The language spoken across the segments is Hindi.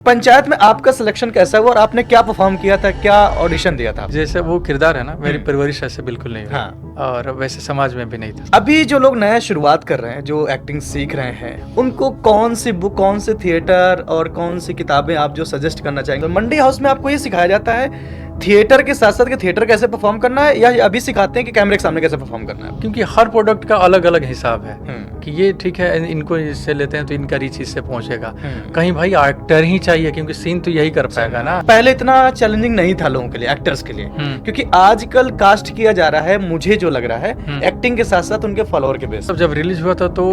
पंचायत में आपका सिलेक्शन कैसा हुआ और आपने क्या परफॉर्म किया था, क्या ऑडिशन दिया था? जैसे वो किरदार है ना, मेरी परवरिश ऐसे बिल्कुल नहीं हुई। हाँ। और वैसे समाज में भी नहीं था। अभी जो लोग नया शुरुआत कर रहे हैं, जो एक्टिंग सीख रहे हैं, उनको कौन सी बुक, कौन से थिएटर और कौन सी किताबें आप जो सजेस्ट करना चाहेंगे? तो मंडी हाउस में आपको ये सिखाया जाता है थिएटर के साथ साथ कि थिएटर कैसे परफॉर्म करना है, या अभी सिखाते हैं कि कैमरे के सामने कैसे परफॉर्म करना है? क्योंकि हर प्रोडक्ट का अलग अलग हिसाब है हम्म। कि ये ठीक है, इनको इससे लेते हैं तो इनका रीच इससे पहुंचेगा। हम्म। कहीं भाई एक्टर ही चाहिए, क्योंकि सीन तो यही कर पाएगा ना। पहले इतना चैलेंजिंग नहीं था लोगों के लिए, एक्टर्स के लिए, क्योंकि आजकल कास्ट किया जा रहा है, मुझे जो लग रहा है एक्टिंग के साथ साथ उनके फॉलोअर के बेस। जब रिलीज हुआ था तो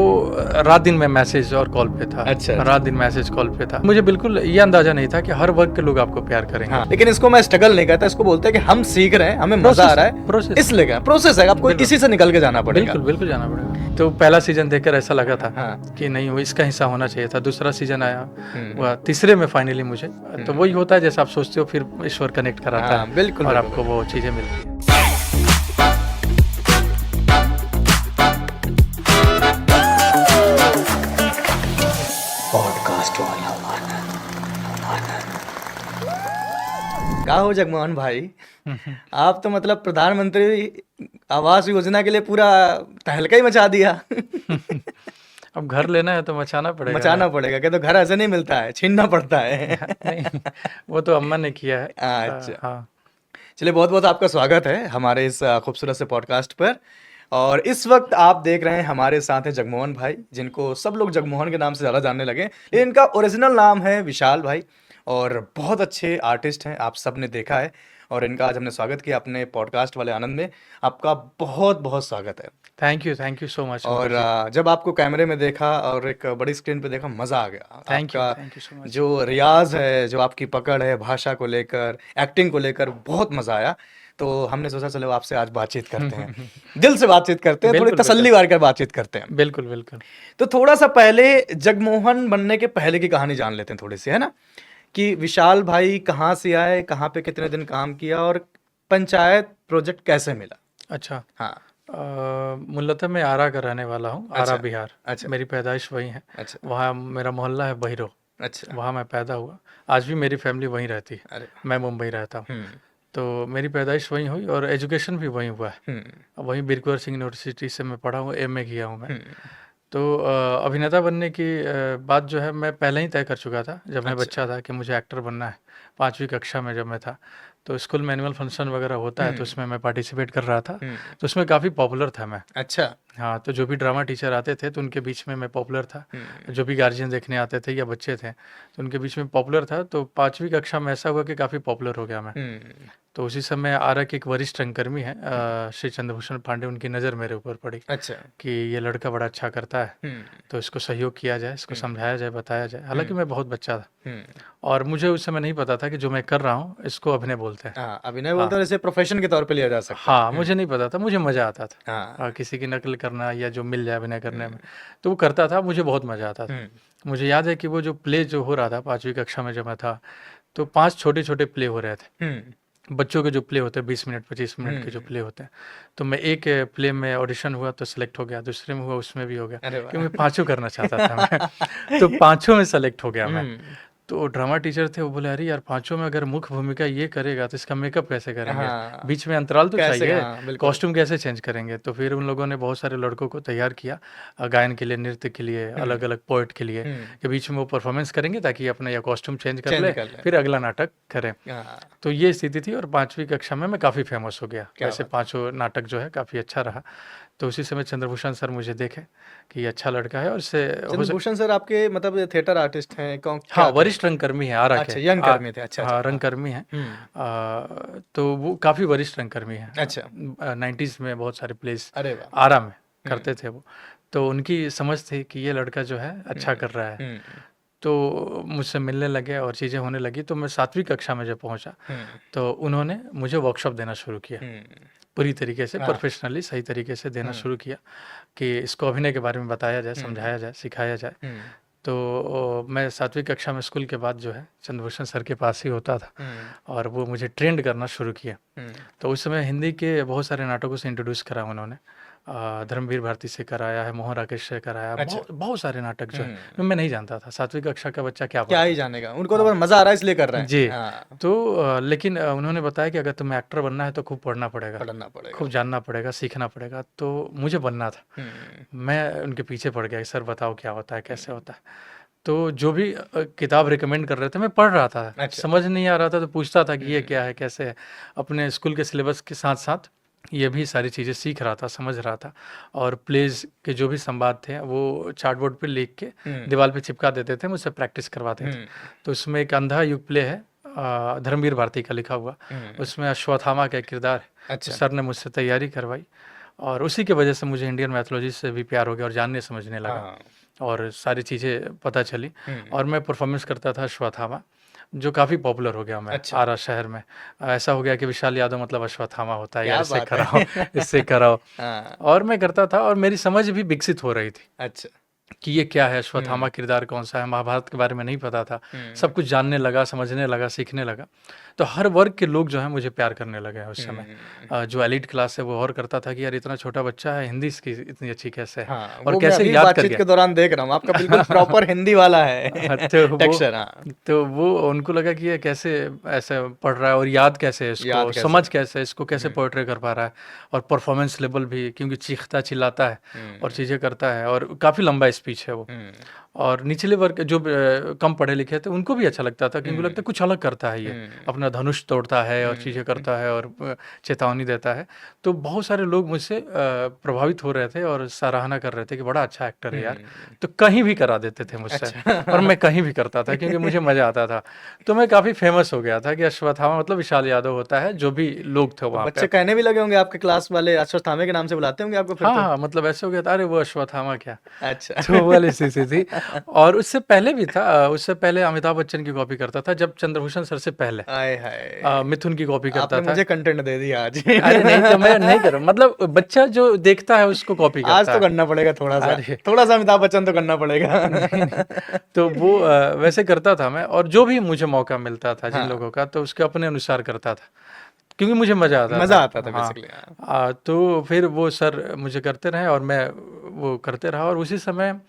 रात दिन में मैसेज और कॉल पे था। अच्छा। रात दिन मैसेज कॉल पे था। मुझे बिल्कुल ये अंदाजा नहीं था कि हर वर्ग के लोग आपको प्यार करेंगे। हाँ, लेकिन इसको मैं स्ट्रगल नहीं कहता, इसको बोलते हैं कि हम सीख रहे हैं, हमें मजा आ रहा है, प्रोसेस इसलिए प्रोसेस है, आपको इसी से निकल के जाना पड़ेगा। बिल्कुल बिल्कुल जाना पड़ेगा। तो पहला सीजन देखकर ऐसा लगा था हाँ। कि नहीं, वो इसका हिस्सा होना चाहिए था। दूसरा सीजन आया, वह तीसरे में फाइनली मुझे, तो वही होता है जैसा आप सोचते हो, फिर ईश्वर कनेक्ट कराता है। बिल्कुल, और बिल्कुल। आपको वो चीजें मिलती हैं। क्या हो जगमोहन भाई, आप तो मतलब प्रधानमंत्री आवास योजना के लिए पूरा तहलका ही मचा दिया। अब घर लेना है तो मचाना पड़ेगा। मचाना पड़ेगा, क्या तो घर ऐसे नहीं मिलता है, छीनना पड़ता है। नहीं, वो तो अम्मा ने किया है। अच्छा। हाँ। चलिए, बहुत बहुत आपका स्वागत है हमारे इस खूबसूरत से पॉडकास्ट पर। और इस वक्त आप देख रहे हैं हमारे साथ हैं जगमोहन भाई, जिनको सब लोग जगमोहन के नाम से ज़्यादा जानने लगे, लेकिन इनका ओरिजिनल नाम है विशाल भाई, और बहुत अच्छे आर्टिस्ट हैं, आप सब ने देखा है। और इनका आज हमने स्वागत किया अपने पॉडकास्ट वाले आनंद में। आपका बहुत बहुत स्वागत है। Thank you so much. और जब आपको कैमरे में देखा और एक बड़ी स्क्रीन पे देखा, मज़ा आ गया। थैंक यू आपका सो मच। जो रियाज है, जो आपकी पकड़ है भाषा को लेकर, एक्टिंग को लेकर, बहुत मज़ा आया। तो हमने सोचा चलो आपसे आज बातचीत करते हैं, दिल से बातचीत करते हैं, थोड़ी बिल्कुल, तसल्ली कर बातचीत करते हैं। बिल्कुल बिल्कुल। तो थोड़ा सा पहले जगमोहन बनने के पहले की कहानी जान लेते हैं थोड़ी सी, है ना, कि विशाल भाई कहाँ से आए, कहाँ पे कितने दिन काम किया, और पंचायत प्रोजेक्ट कैसे मिला? अच्छा। हाँ। मूलतः मैं आरा का रहने वाला हूँ। अच्छा। आरा बिहार। अच्छा। मेरी पैदाइश वहीं है। अच्छा। वहाँ मेरा मोहल्ला है बहिरो। अच्छा। वहाँ मैं पैदा हुआ। आज भी मेरी फैमिली वहीं रहती है। अरे। मैं मुंबई रहता हूँ। हम्म। तो मेरी पैदाइश वहीं हुई और एजुकेशन भी वहीं हुआ है। वहीं बीरकुंवर सिंह यूनिवर्सिटी से मैं पढ़ा हूँ, एमए किया हूँ मैं। तो अभिनेता बनने की बात जो है मैं पहले ही तय कर चुका था जब मैं बच्चा था कि मुझे एक्टर बनना है। 5वीं कक्षा में जब मैं था तो स्कूल में एनुअल फंक्शन वगैरह होता है, तो उसमें मैं पार्टिसिपेट कर रहा था। तो उसमें काफ़ी पॉपुलर था मैं। अच्छा। हाँ, तो जो भी ड्रामा टीचर आते थे तो उनके बीच में मैं पॉपुलर था। जो भी गार्जियन देखने आते थे या बच्चे थे तो उनके बीच में पॉपुलर था। तो 5वीं कक्षा में ऐसा हुआ कि काफ़ी पॉपुलर हो गया मैं। तो उसी समय आरा के एक वरिष्ठ रंगकर्मी है श्री चंद्रभूषण पांडे, उनकी नज़र मेरे ऊपर पड़ी। अच्छा। कि ये लड़का बड़ा अच्छा करता है, तो इसको सहयोग किया जाए, इसको समझाया जाए, बताया जाए। हालांकि मैं बहुत बच्चा था और मुझे उस समय नहीं पता था कि जो मैं कर रहा हूँ इसको अभिनय बोलते हैं। अभिनय बोलते हैं, इसे प्रोफेशन के तौर पे लिया जा सकता है। हाँ, मुझे नहीं पता था, मुझे मज़ा आता था। हाँ। किसी की नकल करना या जो मिल जाए अभिनय करने में, तो वो करता था, मुझे बहुत मज़ा आता था। मुझे याद है कि वो जो प्ले जो हो रहा था 5वीं कक्षा में जब मैं था, तो 5 छोटे छोटे प्ले हो रहे थे। बच्चों के जो प्ले होते हैं 20 मिनट 25 मिनट के जो प्ले होते हैं, तो मैं एक प्ले में ऑडिशन हुआ तो सिलेक्ट हो गया, दूसरे में हुआ उसमें भी हो गया, क्योंकि मैं 5 करना चाहता था मैं। तो 5 में सेलेक्ट हो गया मैं। तो ड्रामा टीचर थे, वो बोले अरे यार 5 में अगर मुख्य भूमिका ये करेगा तो इसका मेकअप कैसे करेंगे? हाँ। बीच में अंतराल तो कैसे? चाहिए, हाँ, बिल्कुल। कॉस्ट्यूम कैसे चेंज करेंगे? तो फिर उन लोगों ने बहुत सारे लड़कों को तैयार किया, गायन के लिए, नृत्य के लिए, अलग अलग पोएट के लिए, के बीच में वो परफॉर्मेंस करेंगे ताकि अपना या कॉस्ट्यूम चेंज कर ले, फिर अगला नाटक करें। तो ये स्थिति थी और 5वीं कक्षा में मैं काफ़ी फेमस हो गया। वैसे 5 नाटक जो है काफ़ी अच्छा रहा। तो उसी समय चंद्रभूषण सर मुझे देखे कि ये अच्छा लड़का है और इससे चंद्रभूषण सर आपके मतलब थिएटर आर्टिस्ट हैं? हाँ, वरिष्ठ रंगकर्मी है आरा के। अच्छा, यंग कर्मी थे। अच्छा। हाँ, रंगकर्मी हैं। तो वो काफ़ी वरिष्ठ रंगकर्मी हैं। अच्छा। 90s में बहुत सारे प्लेस आरा में करते थे वो। तो उनकी समझ थी कि ये लड़का जो है अच्छा कर रहा है। तो मुझसे मिलने लगे और चीज़ें होने लगी। तो मैं 7वीं कक्षा में जब पहुंचा तो उन्होंने मुझे वर्कशॉप देना शुरू किया, पूरी तरीके से प्रोफेशनली सही तरीके से देना शुरू किया कि इसको अभिनय के बारे में बताया जाए, समझाया जाए, सिखाया जाए। तो मैं 7वीं कक्षा में स्कूल के बाद जो है चंद्रभूषण सर के पास ही होता था और वो मुझे ट्रेंड करना शुरू किया। तो उस समय हिंदी के बहुत सारे नाटकों से इंट्रोड्यूस करा उन्होंने। धर्मवीर भारती से कराया है, मोहन राकेश से कराया, अच्छा। बहुत बहुत सारे नाटक जो है हम्म, मैं नहीं जानता था। 7वीं कक्षा का बच्चा क्या क्या पढ़ता ही है। जानेगा, उनको तो हाँ बस मजा आ रहा है इसलिए कर रहे हैं। जी। हाँ, तो लेकिन उन्होंने बताया कि अगर तुम्हें एक्टर बनना है तो खूब पढ़ना पड़ेगा, पढ़ना पड़ेगा। खूब जानना पड़ेगा, सीखना पड़ेगा। तो मुझे बनना था। हम्म, मैं उनके पीछे पड़ गया कि सर बताओ क्या होता है, कैसे होता है। तो जो भी किताब रिकमेंड कर रहे थे मैं पढ़ रहा था, अच्छा। समझ नहीं आ रहा था तो पूछता था कि ये क्या हम्म, है, कैसे है। अपने स्कूल के सिलेबस के साथ साथ ये भी सारी चीज़ें सीख रहा था, समझ रहा था। और प्लेज के जो भी संवाद थे वो चार्ट बोर्ड पे लिख के हम्म, दीवार पे चिपका देते थे, मुझसे प्रैक्टिस करवाते थे। हम्म, तो उसमें एक अंधा युग प्ले है, धर्मवीर भारती का लिखा हुआ, हम्म, उसमें अश्वत्थामा का एक किरदार है। तो अच्छा। सर ने मुझसे तैयारी करवाई और उसी की वजह से मुझे इंडियन मैथोलॉजी से भी प्यार हो गया और जानने समझने लगा हाँ। और सारी चीज़ें पता चली। हम्म, और मैं परफॉर्मेंस करता था अश्वत्थामा, जो काफ़ी पॉपुलर हो गया मैं अच्छा। आरा शहर में। ऐसा हो गया कि विशाल यादव मतलब अश्वत्थामा होता है यार, क्या इससे बात कराओ, है। इससे कराओ। हाँ, और मैं करता था और मेरी समझ भी विकसित हो रही थी अच्छा। कि ये क्या है, अश्वत्थामा हम्म, किरदार कौन सा है, महाभारत के बारे में नहीं पता था। हम्म, सब कुछ जानने लगा, समझने लगा, सीखने लगा। तो हर वर्ग के लोग जो हैं मुझे प्यार करने लगे हैं उस समय। हम्म, जो एलीट क्लास है वो और करता था कि यार इतना छोटा बच्चा है, हिंदी इसकी इतनी अच्छी कैसे है हाँ, और वो मैं कैसे अभी याद कर बातचीत गया। के दौरान देख रहा हूँ, आपका बिल्कुल प्रॉपर हिंदी वाला है। तो वो टेक्सचर, हाँ। तो वो उनको लगा कि ये कैसे ऐसे पढ़ रहा है और याद कैसे है इसको, याद कैसे समझ है। कैसे है इसको, कैसे हम्म, पोर्ट्रे कर पा रहा है। और परफॉर्मेंस लेवल भी, क्योंकि चीखता चिल्लाता है और हम्म, चीज़ें करता है और काफ़ी लंबा स्पीच है वो। हम्म, और निचले वर्ग जो कम पढ़े लिखे थे उनको भी अच्छा लगता था, क्योंकि लगता है हम्म, कुछ अलग करता है ये, हम्म, अपना धनुष तोड़ता है और चीज़ें हम्म, करता है और चेतावनी देता है। तो बहुत सारे लोग मुझसे प्रभावित हो रहे थे और सराहना कर रहे थे कि बड़ा अच्छा एक्टर है यार। हम्म, तो कहीं भी करा देते थे मुझसे और अच्छा। मैं कहीं भी करता था क्योंकि मुझे मज़ा आता था। तो मैं काफ़ी फेमस हो गया था कि अश्वत्थामा मतलब विशाल यादव होता है, जो भी लोग थे तो वहाँ पे। बच्चे कहने भी लगे होंगे, आपके क्लास वाले अश्वत्थामे के नाम से बुलाते होंगे आपको फिर हाँ तो। हाँ, मतलब ऐसे हो गया था, अरे वो अश्वत्थामा क्या। अच्छा। तो वो वाली स्थिति थी। और उससे पहले भी था, उससे पहले अमिताभ बच्चन की कॉपी करता था, जब चंद्रभूषण सर से पहले आय हाय, मिथुन की कॉपी करता आपने था। मुझे कंटेंट दे दिया आज। अरे नहीं, तो मैं नहीं कर रहा, मतलब बच्चा जो देखता है उसको कॉपी आज करता तो है। करना पड़ेगा थोड़ा सा, अरे थोड़ा सा अमिताभ बच्चन तो करना पड़ेगा। नहीं नहीं, तो वो वैसे करता था मैं, और जो भी मुझे मौका मिलता था जिन हाँ, लोगों का, तो उसके अपने अनुसार करता था, क्योंकि मुझे मज़ा आता मजा था। आता था हाँ। बेसिकली, हाँ। तो फिर वो सर मुझे करते रहे और मैं वो करते रहा। और उसी समय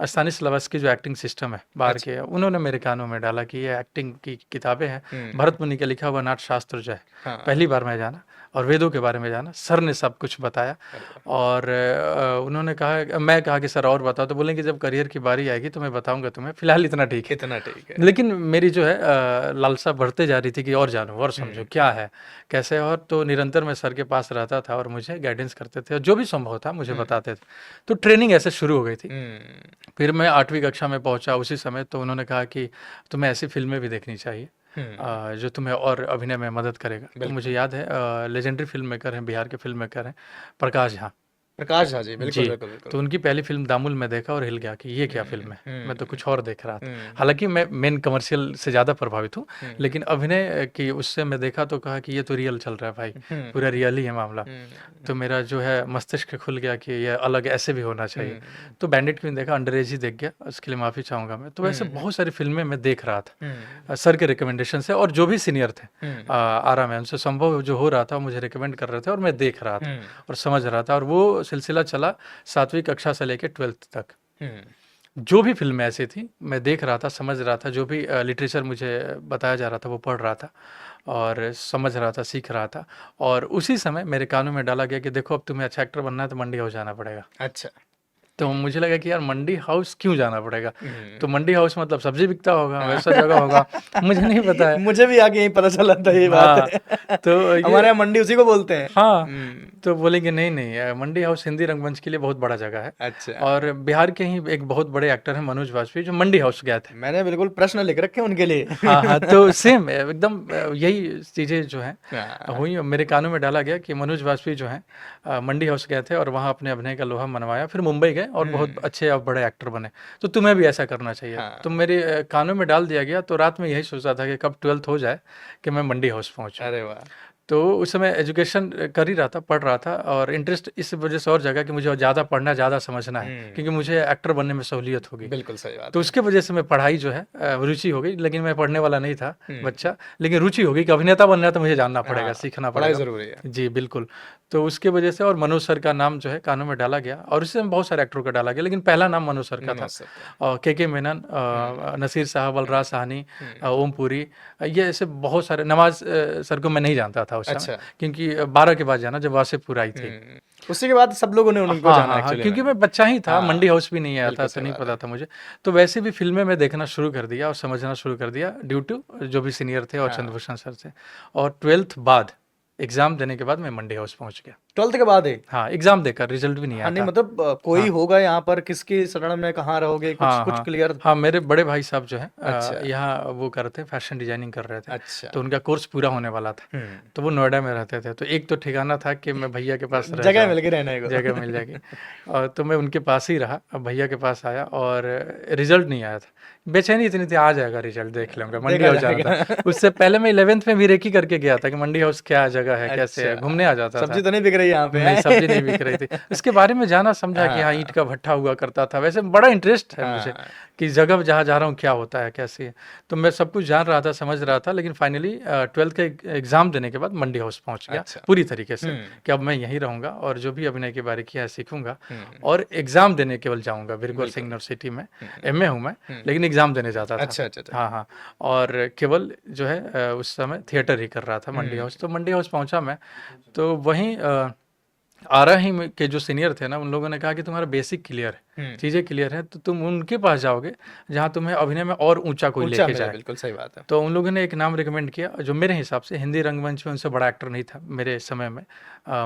स्थानीय सिलेबस की जो एक्टिंग सिस्टम है बाहर अच्छा। के, उन्होंने मेरे कानों में डाला कि ये एक्टिंग की किताबें हैं, हम्म, भरत मुनि का लिखा हुआ नाट्य शास्त्र जो है, हाँ। पहली बार मैं जाना और वेदों के बारे में जाना। सर ने सब कुछ बताया अरे वाह। और उन्होंने कहा, मैं कहा कि सर और बताओ, तो बोलेंगे जब करियर की बारी आएगी तो मैं बताऊंगा तुम्हें, फिलहाल इतना ठीक है। इतना ठीक है। लेकिन मेरी जो है लालसा बढ़ते जा रही थी कि और जानो और समझो हम्म, क्या है, कैसे है। और तो निरंतर मैं सर के पास रहता था और मुझे गाइडेंस करते थे और जो भी संभव था मुझे हम्म, बताते थे। तो ट्रेनिंग ऐसे शुरू हो गई थी। हम्म, फिर मैं 8वीं कक्षा में पहुंचा उसी समय, तो उन्होंने कहा कि तुम्हें ऐसी फिल्में भी देखनी चाहिए हम्म, जो तुम्हें और अभिनय में मदद करेगा। तो मुझे बिल्कुल। याद है लेजेंडरी फिल्म मेकर हैं, बिहार के फिल्म मेकर हैं प्रकाश झा। प्रकाश झा जी, बिल्कुल जी, बिल्कुल बिल्कुल। तो उनकी पहली फ़िल्म दामुल मैं देखा और हिल गया कि ये क्या हम्म, फ़िल्म है, मैं तो हम्म, कुछ और देख रहा था। हम्म, हालाँकि मैं मेन कमर्शियल से ज़्यादा प्रभावित हूँ, हम्म, लेकिन अभिनय की उससे मैं देखा तो कहा कि ये तो रियल चल रहा है भाई, हम्म, पूरा रियल ही है मामला। हम्म, तो मेरा जो है मस्तिष्क खुल गया कि ये अलग ऐसे भी होना चाहिए। हम्म, तो बैंडिट क्वीन देखा, अंडर एज ही देख गया, उसके लिए माफ़ी चाहूँगा मैं। तो ऐसे हम्म, बहुत सारी फ़िल्में मैं देख रहा था हम्म, सर के रिकमेंडेशन से, और जो भी सीनियर थे हम्म, आरा में, उनसे संभव जो हो रहा था मुझे रिकमेंड कर रहे थे और मैं देख रहा था हम्म, और समझ रहा था। और वो सिलसिला चला 7वीं कक्षा से लेके 12th तक। हम्म, जो भी फ़िल्में ऐसी थी, मैं देख रहा था, समझ रहा था, जो भी लिटरेचर मुझे बताया जा रहा था, वो पढ़ रहा था और समझ रहा था, सीख रहा था। और उसी समय मेरे कानों में डाला गया कि देखो अब तुम्हें अच्छा एक्टर बनना है तो मंडी हाउस जाना पड़ेगा। अच्छा। तो मुझे लगा कि यार मंडी हाउस क्यों जाना पड़ेगा? हम्म। तो मंडी हाउस मतलब सब्ज़ी बिकता होगा, वैसा जगह होगा, मुझे नहीं पता है। मुझे भी आगे यही पता चला था ये बात। हाँ, तो ये हमारे यहाँ मंडी उसी को बोलते हैं। हाँ, हम्म, तो बोले कि नहीं मंडी हाउस हिंदी रंगमंच के लिए बहुत बड़ा जगह है। अच्छा। और बिहार के ही एक बहुत बड़े एक्टर हैं मनोज वाजपेयी, जो मंडी हाउस गए थे। मैंने बिल्कुल प्रश्न लिख रखे हैं उनके लिए। हाँ हाँ, तो सेम एकदम यही चीज़ें जो हैं हाँ, हुई। मेरे कानों में डाला गया कि मनोज वाजपेयी जो हैं मंडी हाउस गए थे और वहाँ अपने अभिनय का लोहा मनवाया, फिर मुंबई गए और बहुत हम्म, अच्छे और बड़े एक्टर बने। तो तुम्हें भी ऐसा करना चाहिए। तो हाँ। मेरे कानों में डाल दिया गया। तो रात में यही सोचा था कि कब 12th हो जाए कि मैं मंडी हाउस पहुँचूँ। अरे वाह। तो उस समय एजुकेशन कर ही रहा था, पढ़ रहा था, और इंटरेस्ट इस वजह से और जगह कि मुझे ज़्यादा पढ़ना, ज़्यादा समझना है, क्योंकि मुझे एक्टर बनने में सहूलियत होगी। बिल्कुल सही बात तो है। उसके वजह से मैं पढ़ाई जो है रुचि हो गई, लेकिन मैं पढ़ने वाला नहीं था बच्चा, लेकिन रुचि हो गई कि अभिनेता बनना है तो मुझे जानना पड़ेगा, हाँ, सीखना पढ़ाई पड़ेगा। ज़रूरी है। जी बिल्कुल। तो उसके वजह से, और मनोज सर का नाम जो है कानों में डाला गया, और उससे बहुत सारे एक्टरों का डाला गया, लेकिन पहला नाम मनोज सर का था। मनोज सर का। और के मेनन, नसीर साहब, बलराज साहनी, ओम पुरी, ये ऐसे बहुत सारे, नवाज सर को मैं नहीं जानता था उस समय, अच्छा। क्योंकि 12 के बाद जाना, जब वासेपुर आई थी। उसी के बाद सब लोगों ने उनको हाँ जाना हाँ हाँ, एक्चुअली क्योंकि में। मैं बच्चा ही था, हाँ, मंडी हाउस भी नहीं आया था, बिल्कुल तो सही नहीं बात पता है। था मुझे। तो वैसे भी फिल्में मैं देखना शुरू कर दिया और समझना शुरू कर दिया, ड्यू टू जो भी सीनियर थे और हाँ। चंद्रभूषण सर थे। और 12th बाद, एग्जाम देने के बाद मैं मंडी हाउस पहुंच गया। 12th के बाद ही? हाँ, एग्जाम देकर, रिजल्ट भी नहीं हाँ, आया नहीं था। मतलब कोई हाँ होगा यहाँ पर, किसकी शरण में कहाँ रहोगे, कुछ हाँ कुछ हाँ क्लियर? हाँ, मेरे बड़े भाई साहब जो है अच्छा। यहाँ वो कर रहे थे, फैशन डिजाइनिंग कर रहे थे, अच्छा। तो उनका कोर्स पूरा होने वाला था। तो वो नोएडा में रहते थे, तो एक तो ठिकाना था कि मैं भैया के पास रह जगह जाऊँ, मिल गई रहने को। जगह मिल जाएगी। और तो मैं उनके पास ही रहा, अब भैया के पास आया, और रिजल्ट नहीं आया था। बेचैनी इतनी थी, आ जाएगा रिजल्ट, देख लूंगा, मंडी देखा हाउस जाना था। जाएगा। उससे पहले मैं 11th में भी रेकी करके गया था कि मंडी हाउस क्या जगह है, कैसे है, अच्छा, घूमने आ जाता सब्जी था। तो नहीं बिक रही यहाँ पे नहीं, सब्जी नहीं बिक रही थी। इसके बारे में जाना, समझा कि हाँ, ईंट हाँ, का भट्ठा हुआ करता था, वैसे बड़ा इंटरेस्ट है मुझे हाँ। कि जगह जहाँ जा रहा हूँ क्या होता है, कैसे है। तो मैं सब कुछ जान रहा था, समझ रहा था, लेकिन फाइनली 12th के एग्जाम देने के बाद मंडी हाउस पहुंच गया अच्छा। पूरी तरीके से, कि अब मैं यहीं रहूंगा और जो भी अभिनय के बारे किया है सीखूंगा, और एग्जाम देने केवल जाऊंगा। वीरगोर सिंह यूनिवर्सिटी में एमए हूँ मैं, लेकिन एग्जाम देने जाता था। अच्छा, अच्छा, अच्छा। हाँ हाँ, और केवल जो है उस समय थिएटर ही कर रहा था मंडी हाउस। तो मंडी हाउस पहुंचा मैं, तो वहीं आरा ही के जो सीनियर थे ना, उन लोगों ने कहा कि तुम्हारा बेसिक क्लियर है, चीज़ें क्लियर है, तो तुम उनके पास जाओगे जहाँ तुम्हें अभिनय में और ऊंचा कोई ऊंचा लेके मिले, जाए। बिल्कुल सही बात है। तो उन लोगों ने एक नाम रिकमेंड किया, जो मेरे हिसाब से हिंदी रंगमंच में उनसे बड़ा एक्टर नहीं था मेरे समय में,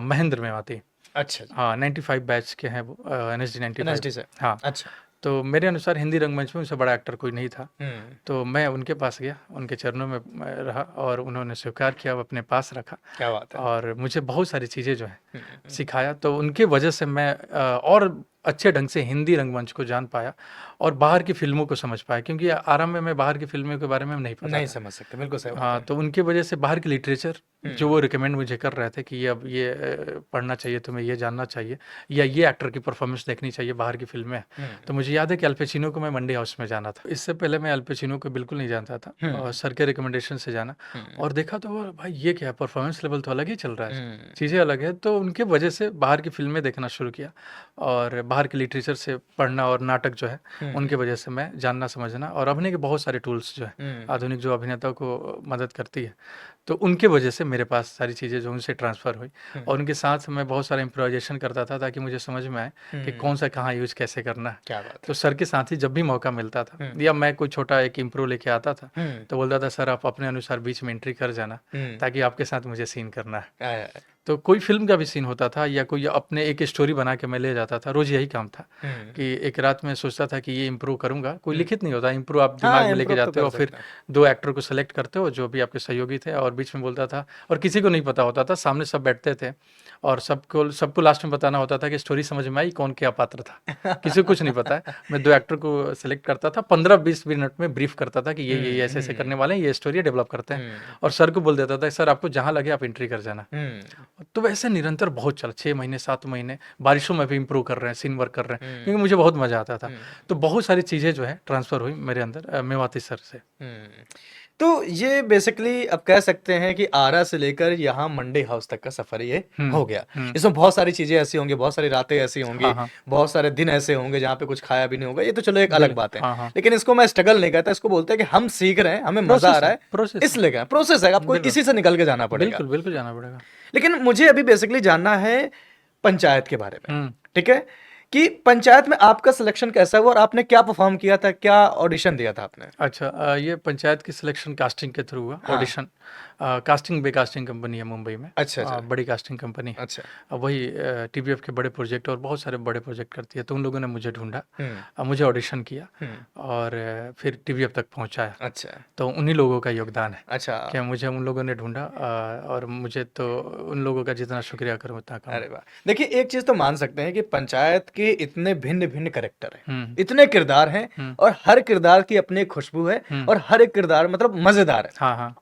महेंद्र मेवाती। अच्छा जी। हाँ, 95 बैच के हैं वो, NSD 95। एनएसडी से। हाँ, अच्छा। तो मेरे अनुसार हिंदी रंगमंच में उनसे बड़ा एक्टर कोई नहीं था। तो मैं उनके पास गया, उनके चरणों में रहा, और उन्होंने स्वीकार किया, अपने पास रखा, क्या बात है। और मुझे बहुत सारी चीज़ें जो है सिखाया। तो उनके वजह से मैं और अच्छे ढंग से हिंदी रंगमंच को जान पाया और बाहर की फिल्मों को समझ पाया, क्योंकि आरंभ में मैं बाहर की फिल्मों के बारे में नहीं पता नहीं था। समझ सकते, बिल्कुल सही बात हाँ, है। तो उनकी वजह से बाहर की लिटरेचर जो वो रिकमेंड मुझे कर रहे थे कि ये अब ये पढ़ना चाहिए, तुम्हें ये जानना चाहिए, या ये एक्टर की परफॉर्मेंस देखनी चाहिए बाहर की फिल्म में। तो मुझे याद है कि अल्पेचिनो को मैं मंडी हाउस में जाना था। इससे पहले मैं अल्पेचिनो को बिल्कुल नहीं जानता था, और सर के रिकमेंडेशन से जाना, और देखा तो भाई ये क्या है, परफॉर्मेंस लेवल तो अलग ही चल रहा है, चीज़ें अलग है। तो उनके वजह से बाहर की फिल्में देखना शुरू किया, और बाहर की लिटरेचर से पढ़ना, और नाटक जो है उनके वजह से मैं जानना समझना, और अभिनय के बहुत सारे टूल्स जो है आधुनिक जो अभिनेता को मदद करती है, तो उनके वजह से मेरे पास सारी चीज़ें जो उनसे ट्रांसफ़र हुई। और उनके साथ मैं बहुत सारा इम्प्रोवाइजेशन करता था, ताकि मुझे समझ में आए कि कौन सा कहाँ यूज़ कैसे करना है। क्या बात तो सर के साथ ही जब भी मौका मिलता था, या मैं कोई छोटा एक इम्प्रो लेके आता था, तो बोलता था सर आप अपने अनुसार बीच में एंट्री कर जाना, ताकि आपके साथ मुझे सीन करना है। तो कोई फिल्म का भी सीन होता था, या कोई अपने एक स्टोरी बना के मैं ले जाता था, रोज़ यही काम था कि एक रात में सोचता था कि ये इम्प्रूव करूंगा। कोई लिखित नहीं होता, इम्प्रूव आप दिमाग में लेके जाते हो, फिर 2 एक्टर को सेलेक्ट करते हो जो भी आपके सहयोगी थे, और बीच में बोलता था, और किसी को नहीं पता होता था, सामने सब बैठते थे, और सबको लास्ट में बताना होता था कि स्टोरी समझ में आई, कौन क्या पात्र था। किसी को कुछ नहीं पता है। मैं 2 एक्टर को सेलेक्ट करता था, 15-20 मिनट में ब्रीफ करता था कि ये ऐसे ऐसे करने वाले हैं, ये स्टोरी डेवलप करते हैं, और सर को बोल देता था सर आपको जहाँ लगे आप एंट्री कर जाना। तो वैसे निरंतर बहुत चला, 6 महीने 7 महीने, बारिशों में भी इम्प्रूव कर रहे हैं, सीन वर्क कर रहे हैं, क्योंकि मुझे बहुत मजा आता था। तो बहुत सारी चीज़ें जो है ट्रांसफ़र हुई मेरे अंदर मेवाती सर से। तो ये बेसिकली अब कह सकते हैं कि आरा से लेकर यहाँ मंडी हाउस तक का सफर ये हो गया। इसमें बहुत सारी चीजें ऐसी होंगी, बहुत सारी रातें ऐसी होंगी, हाँ, हाँ। बहुत सारे दिन ऐसे होंगे जहाँ पे कुछ खाया भी नहीं होगा, ये तो चलो एक अलग बात है। हाँ, हाँ। लेकिन इसको मैं स्ट्रगल नहीं कहता, इसको बोलते हैं कि हम सीख रहे हैं, हमें मजा आ रहा है, प्रोसेस इसलिए क्या प्रोसेस है, आपको इसी से निकल के जाना पड़ेगा। बिल्कुल बिल्कुल जाना पड़ेगा। लेकिन मुझे अभी बेसिकली जानना है पंचायत के बारे में, ठीक है, कि पंचायत में आपका सिलेक्शन कैसा हुआ और आपने क्या परफॉर्म किया था, क्या ऑडिशन दिया था आपने? अच्छा, ये पंचायत की सिलेक्शन कास्टिंग के थ्रू हुआ। ऑडिशन कास्टिंग कास्टिंग कंपनी है मुंबई में। अच्छा, अच्छा। बड़ी कास्टिंग कंपनी है। अच्छा। वही टीबीएफ के बड़े प्रोजेक्ट और बहुत सारे बड़े प्रोजेक्ट करती है, तो उन लोगों ने मुझे ढूंढा, मुझे ऑडिशन किया, और फिर टीबीएफ तक पहुंचाया। अच्छा। तो उन्हीं लोगों का योगदान है। अच्छा। क्या मुझे उन लोगों ने ढूंढा, और मुझे तो उन लोगों का जितना शुक्रिया करूं उतना कम। अरे वाह! देखिए एक चीज़ तो मान सकते हैं कि पंचायत के इतने भिन्न-भिन्न कैरेक्टर हैं, इतने किरदार हैं, और हर किरदार की अपनी एक खुशबू है, और हर एक किरदार मतलब मज़ेदार है। हाँ हाँ।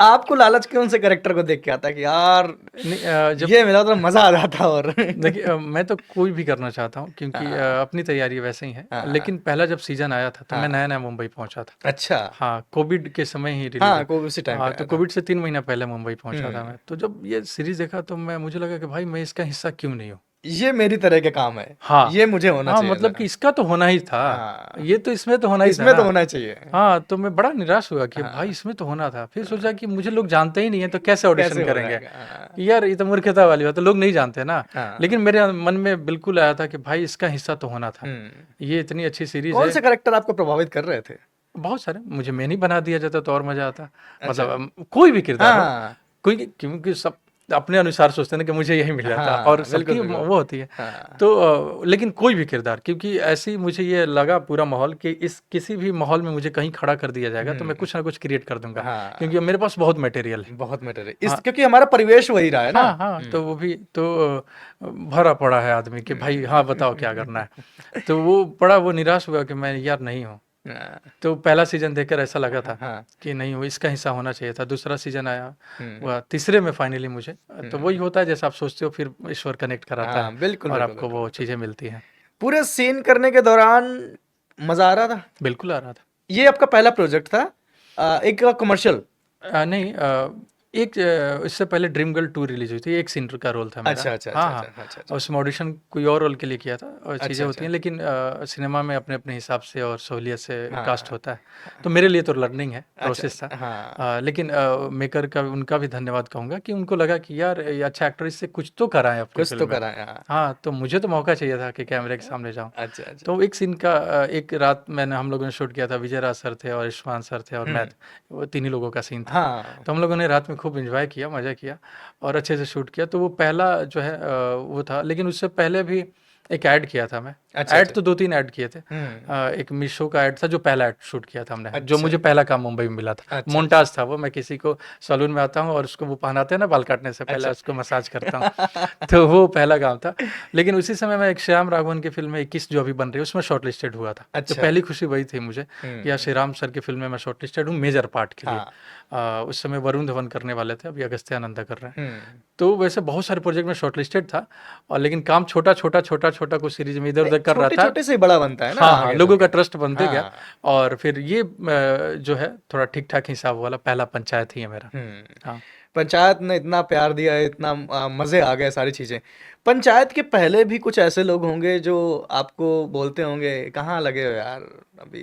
आपको लालच कौन से कैरेक्टर को देख के आता है कि यार नहीं, जब ये मिला तो मजा आ जाता और देखिए मैं तो कोई भी करना चाहता हूँ क्योंकि हाँ अपनी तैयारी वैसे ही है। हाँ लेकिन पहला जब सीजन आया था तो मैं हाँ नया नया मुंबई पहुंचा था। अच्छा हाँ, कोविड के समय ही रिलीज हाँ हुआ। को उसी टाइम पे हाँ, तो आया था कोविड से 3 महीना पहले मुंबई पहुंचा था हम्म मैं। तो जब ये सीरीज देखा तो मुझे लगा कि भाई मैं इसका हिस्सा क्यों नहीं हूँ। ये मेरी तरह के काम है हाँ, ये मुझे होना हाँ, चाहिए मतलब कि था इसका तो होना ही था। हाँ ये तो इसमें तो होना ही था इसमें तो ना। होना चाहिए हाँ, तो मैं बड़ा निराश हुआ कि भाई हाँ इसमें तो होना था। फिर सोचा कि मुझे लोग जानते ही नहीं है तो कैसे ऑडिशन कैसे हो करेंगे। जाएगा हाँ यार ये तो मूर्खता वाली बात है, लोग नहीं जानते ना। हाँ लेकिन मेरे मन में बिल्कुल आया था कि भाई इसका हिस्सा तो होना था। हम्म ये इतनी अच्छी सीरीज कौन है। से कैरेक्टर आपको प्रभावित कर रहे थे बहुत सारे मुझे मैन ही बना दिया जाता तो और मजा आता। अच्छा मतलब कोई भी किरदार हो, हाँ कोई, क्योंकि सब अपने अनुसार सोचते हैं ना कि मुझे यही मिल जाता और हाँ सबकी बिल्कुल बिल्कुल वो होती है। हाँ तो लेकिन कोई भी किरदार, क्योंकि ऐसी मुझे ये लगा पूरा माहौल कि इस किसी भी माहौल में मुझे कहीं खड़ा कर दिया जाएगा तो मैं हम्म कुछ ना कुछ क्रिएट कर दूंगा, हाँ क्योंकि मेरे पास बहुत मटेरियल है। बहुत मैटर है इस हाँ, क्योंकि हमारा परिवेश वही रहा है ना हाँ, हाँ, तो वो भी तो भरा पड़ा है आदमी कि भाई हाँ बताओ क्या करना है। तो वो बड़ा वो निराश हुआ कि मैं यार नहीं हूँ। हाँ तो पहला सीजन देखकर ऐसा लगा था हाँ कि नहीं, वो इसका हिस्सा होना चाहिए था। दूसरा सीजन आया, हम्म वह तीसरे में फाइनली मुझे, तो वही हम्म, होता है जैसा आप सोचते हो, फिर ईश्वर कनेक्ट कराता है हाँ बिल्कुल और बिल्कुल आपको बिल्कुल वो बिल्कुल चीज़ें मिलती हैं। पूरे सीन करने के दौरान मजा आ रहा था बिल्कुल आ रहा था। ये आपका पहला प्रोजेक्ट था एक कमर्शियल नहीं, एक इससे पहले ड्रीम गर्ल 2 रिलीज हुई थी, एक सीन का रोल था मेरा। अच्छा अच्छा हाँ, अच्छा हाँ, अच्छा अच्छा और अच्छा उसमें ऑडिशन कोई और रोल के लिए किया था और चीज़ें अच्छा होती अच्छा हैं, लेकिन सिनेमा में अपने अपने हिसाब से और सहूलियत से कास्ट हाँ होता है। तो मेरे लिए तो लर्निंग है, अच्छा प्रोसेस था। हाँ लेकिन मेकर का उनका भी धन्यवाद कहूँगा कि उनको लगा कि यार ये अच्छा एक्टर, इससे कुछ तो कराएं अपनी कुछ तो फिल्म में। करा है हाँ हाँ, तो मुझे तो मौका चाहिए था कि कैमरे के सामने जाऊँ। अच्छा अच्छा तो एक सीन का एक रात हम लोगों ने शूट किया था। विजय राज सर थे और इरफान सर थे और मैं हम्म थे। वो तीन ही लोगों का सीन था। हाँ तो हम लोगों ने रात में खूब एंजॉय किया, मज़ा किया और अच्छे से शूट किया। तो वो पहला जो है वो था, लेकिन उससे पहले भी एक ऐड किया था मैं। अच्छा ऐड अच्छा तो 2-3 ऐड किए थे। हम्म एक मीशो का ऐड था जो पहला ऐड शूट किया था हमने, जो अच्छा मुझे पहला काम मुंबई में मिला था। अच्छा अच्छा मोन्टाज था वो, मैं किसी को सैलून में आता हूँ और उसको वो पहनाते हैं ना बाल काटने से पहले, अच्छा उसको मसाज करता हूँ। तो वो पहला काम था। लेकिन उसी समय मैं एक श्याम राघवन की फ़िल्म 21 जो अभी बन रही है उसमें शॉर्टलिस्टेड हुआ था। तो अच्छा पहली खुशी वही थी मुझे कि यार हम्म श्री राम सर की फ़िल्म में मैं शॉर्टलिस्टेड हूँ मेजर पार्ट के लिए। हाँ उस समय वरुण धवन करने वाले थे, अभी अगस्त्य आनंदा कर रहे हैं। हम्म तो वैसे बहुत सारे प्रोजेक्ट में शॉर्टलिस्टेड था और लेकिन काम छोटा-छोटा कुछ सीरीज़ में इधर-उधर कर रहा छोटे था। छोटे से ही बड़ा बनता है ना हाँ, हाँ, आगे चल लोगों के का ट्रस्ट बनते गया हाँ और फिर ये जो है थोड़ा ठीक-ठाक हिसाब वाला पहला पंचायत ही है मेरा। हाँ। पंचायत ने इतना प्यार दिया इतना मजे आ गए सारी चीजें पंचायत के पहले भी कुछ ऐसे लोग होंगे जो आपको बोलते होंगे कहाँ लगे हो यार अभी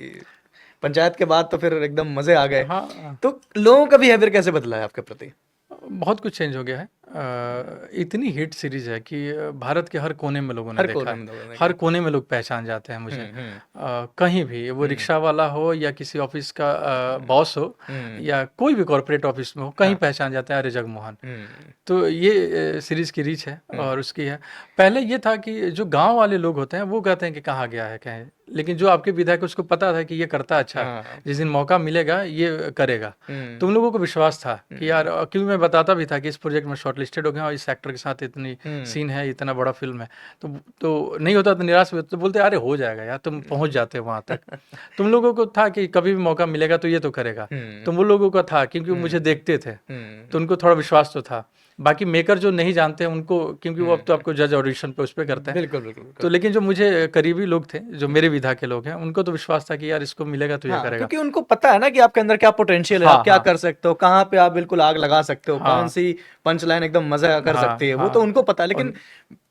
पंचायत के बाद तो फिर एकदम मजे आ गए हाँ, तो लोगों का बिहेवियर कैसे बदला है आपके प्रति बहुत कुछ चेंज हो गया है। इतनी हिट सीरीज है कि भारत के हर कोने में लोगों ने हर देखा कोने है। में लोगों ने देखा हर कोने में लोग पहचान जाते हैं मुझे। हम्म कहीं भी वो हम्म रिक्शा वाला हो या किसी ऑफिस का बॉस हो हम्म या कोई भी कॉरपोरेट ऑफिस में हो, कहीं हाँ पहचान जाते हैं, अरे जगमोहन। हम्म तो ये सीरीज की रीच है और उसकी है। पहले ये था कि जो गांव वाले लोग होते हैं वो कहते हैं कि कहाँ गया है कहीं, लेकिन जो आपके विधायक है उसको पता था कि ये करता अच्छा है, हाँ जिस दिन मौका मिलेगा ये करेगा। तो उन हम्म लोगों को विश्वास था कि यार, क्योंकि मैं बताता भी था कि इस प्रोजेक्ट में शॉर्टलिस्टेड हो गया और इस एक्टर के साथ इतनी हम्म सीन है, इतना बड़ा फिल्म है। तो नहीं होता तो निराश हुए, तो बोलते अरे हो जाएगा यार, तुम पहुंच जाते वहां तक। तुम लोगों को था कि कभी भी मौका मिलेगा तो ये तो करेगा। हम्म तो वो लोगों का था क्योंकि वो मुझे देखते थे, तो उनको थोड़ा विश्वास तो था। बाकी मेकर जो नहीं जानते हैं उनको, क्योंकि वो अब तो आपको जज ऑडिशन पे उस पे करते हैं। बिल्कुल बिल्कुल तो बिल्कुल लेकिन जो मुझे करीबी लोग थे, जो मेरे विधा के लोग हैं, उनको तो विश्वास था कि यार इसको मिलेगा तो ये हाँ करेगा। क्योंकि उनको पता है ना कि आपके अंदर क्या पोटेंशियल है आप हाँ, क्या हाँ, कर सकते हो कहाँ पे आप बिल्कुल आग लगा सकते हो कौन हाँ, सी पंच लाइन एकदम मजा कर सकती हाँ, है वो तो हाँ। उनको पता है लेकिन उन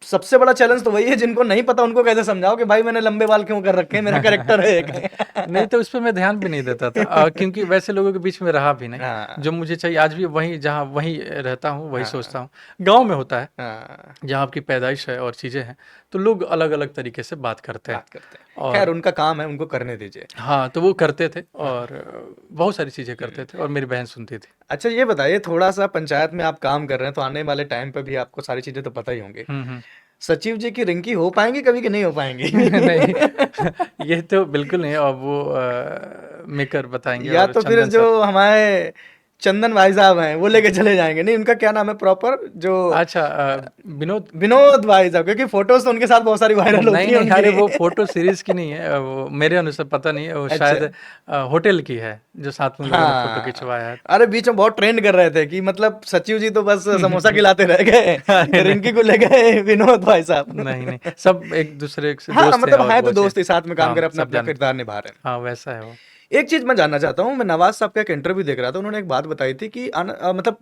सबसे बड़ा चैलेंज तो वही है जिनको नहीं पता उनको कैसे समझाओ कि भाई मैंने लंबे बाल क्यों कर रखे हैं मेरा कैरेक्टर है नहीं, तो उस पे मैं ध्यान भी नहीं देता था, क्योंकि वैसे लोगों के बीच में रहा भी नहीं। हाँ जो मुझे चाहिए आज भी वहीं, जहाँ वहीं रहता हूँ वही हाँ सोचता हूँ। गाँव में होता है, हाँ जहाँ आपकी पैदाइश है और चीज़ें हैं, तो लोग अलग-अलग तरीके से बात करते हैं बात करते हैं खैर और उनका काम है उनको करने दीजिए हाँ, तो वो करते थे हाँ और बहुत सारी चीज़ें हम्म। करते थे और मेरी बहन सुनती थी। अच्छा ये बताइए थोड़ा सा पंचायत में आप काम कर रहे हैं तो आने वाले टाइम पे भी आपको सारी चीजें तो पता ही होंगी हुँ, हुँ। सचिव जी की रिंकी हो पाएंगी कभी कि नहीं हो पाएंगी नहीं, ये तो बिल्कुल नहीं। अब वो मेकर बताएँगे या और तो फिर चंदन जो सर। हमारे चंदन भाई साहब हैं वो लेके चले जाएंगे। नहीं, उनका क्या नाम है प्रॉपर जो? अच्छा विनोद। विनोद भाई साहब, क्योंकि फोटोज तो उनके साथ बहुत सारी वायरल होती नहीं है नहीं, अरे वो उनकी। फोटो सीरीज की नहीं है, वो मेरे अनुसार पता नहीं है, वो अच्छा। शायद होटल की है जो साथ में उन लोगों ने फोटो हाँ, खिंचवाया है। अरे बीच में बहुत ट्रेंड कर रहे थे कि मतलब सचिव जी तो बस समोसा खिलाते रह गए, अरे नहीं रिंकी को ले गए विनोद भाई साहब। नहीं नहीं, सब एक दूसरे से हाँ, दोस्त हैं मतलब और है तो वो दोस्त ही, साथ में काम हाँ कर अपना सब अपना जानते। किरदार निभा रहे हैं। हाँ वैसा है वो। एक चीज मैं जानना चाहता हूँ, मैं नवाज साहब का एक इंटरव्यू देख रहा था, उन्होंने एक बात बताई थी कि मतलब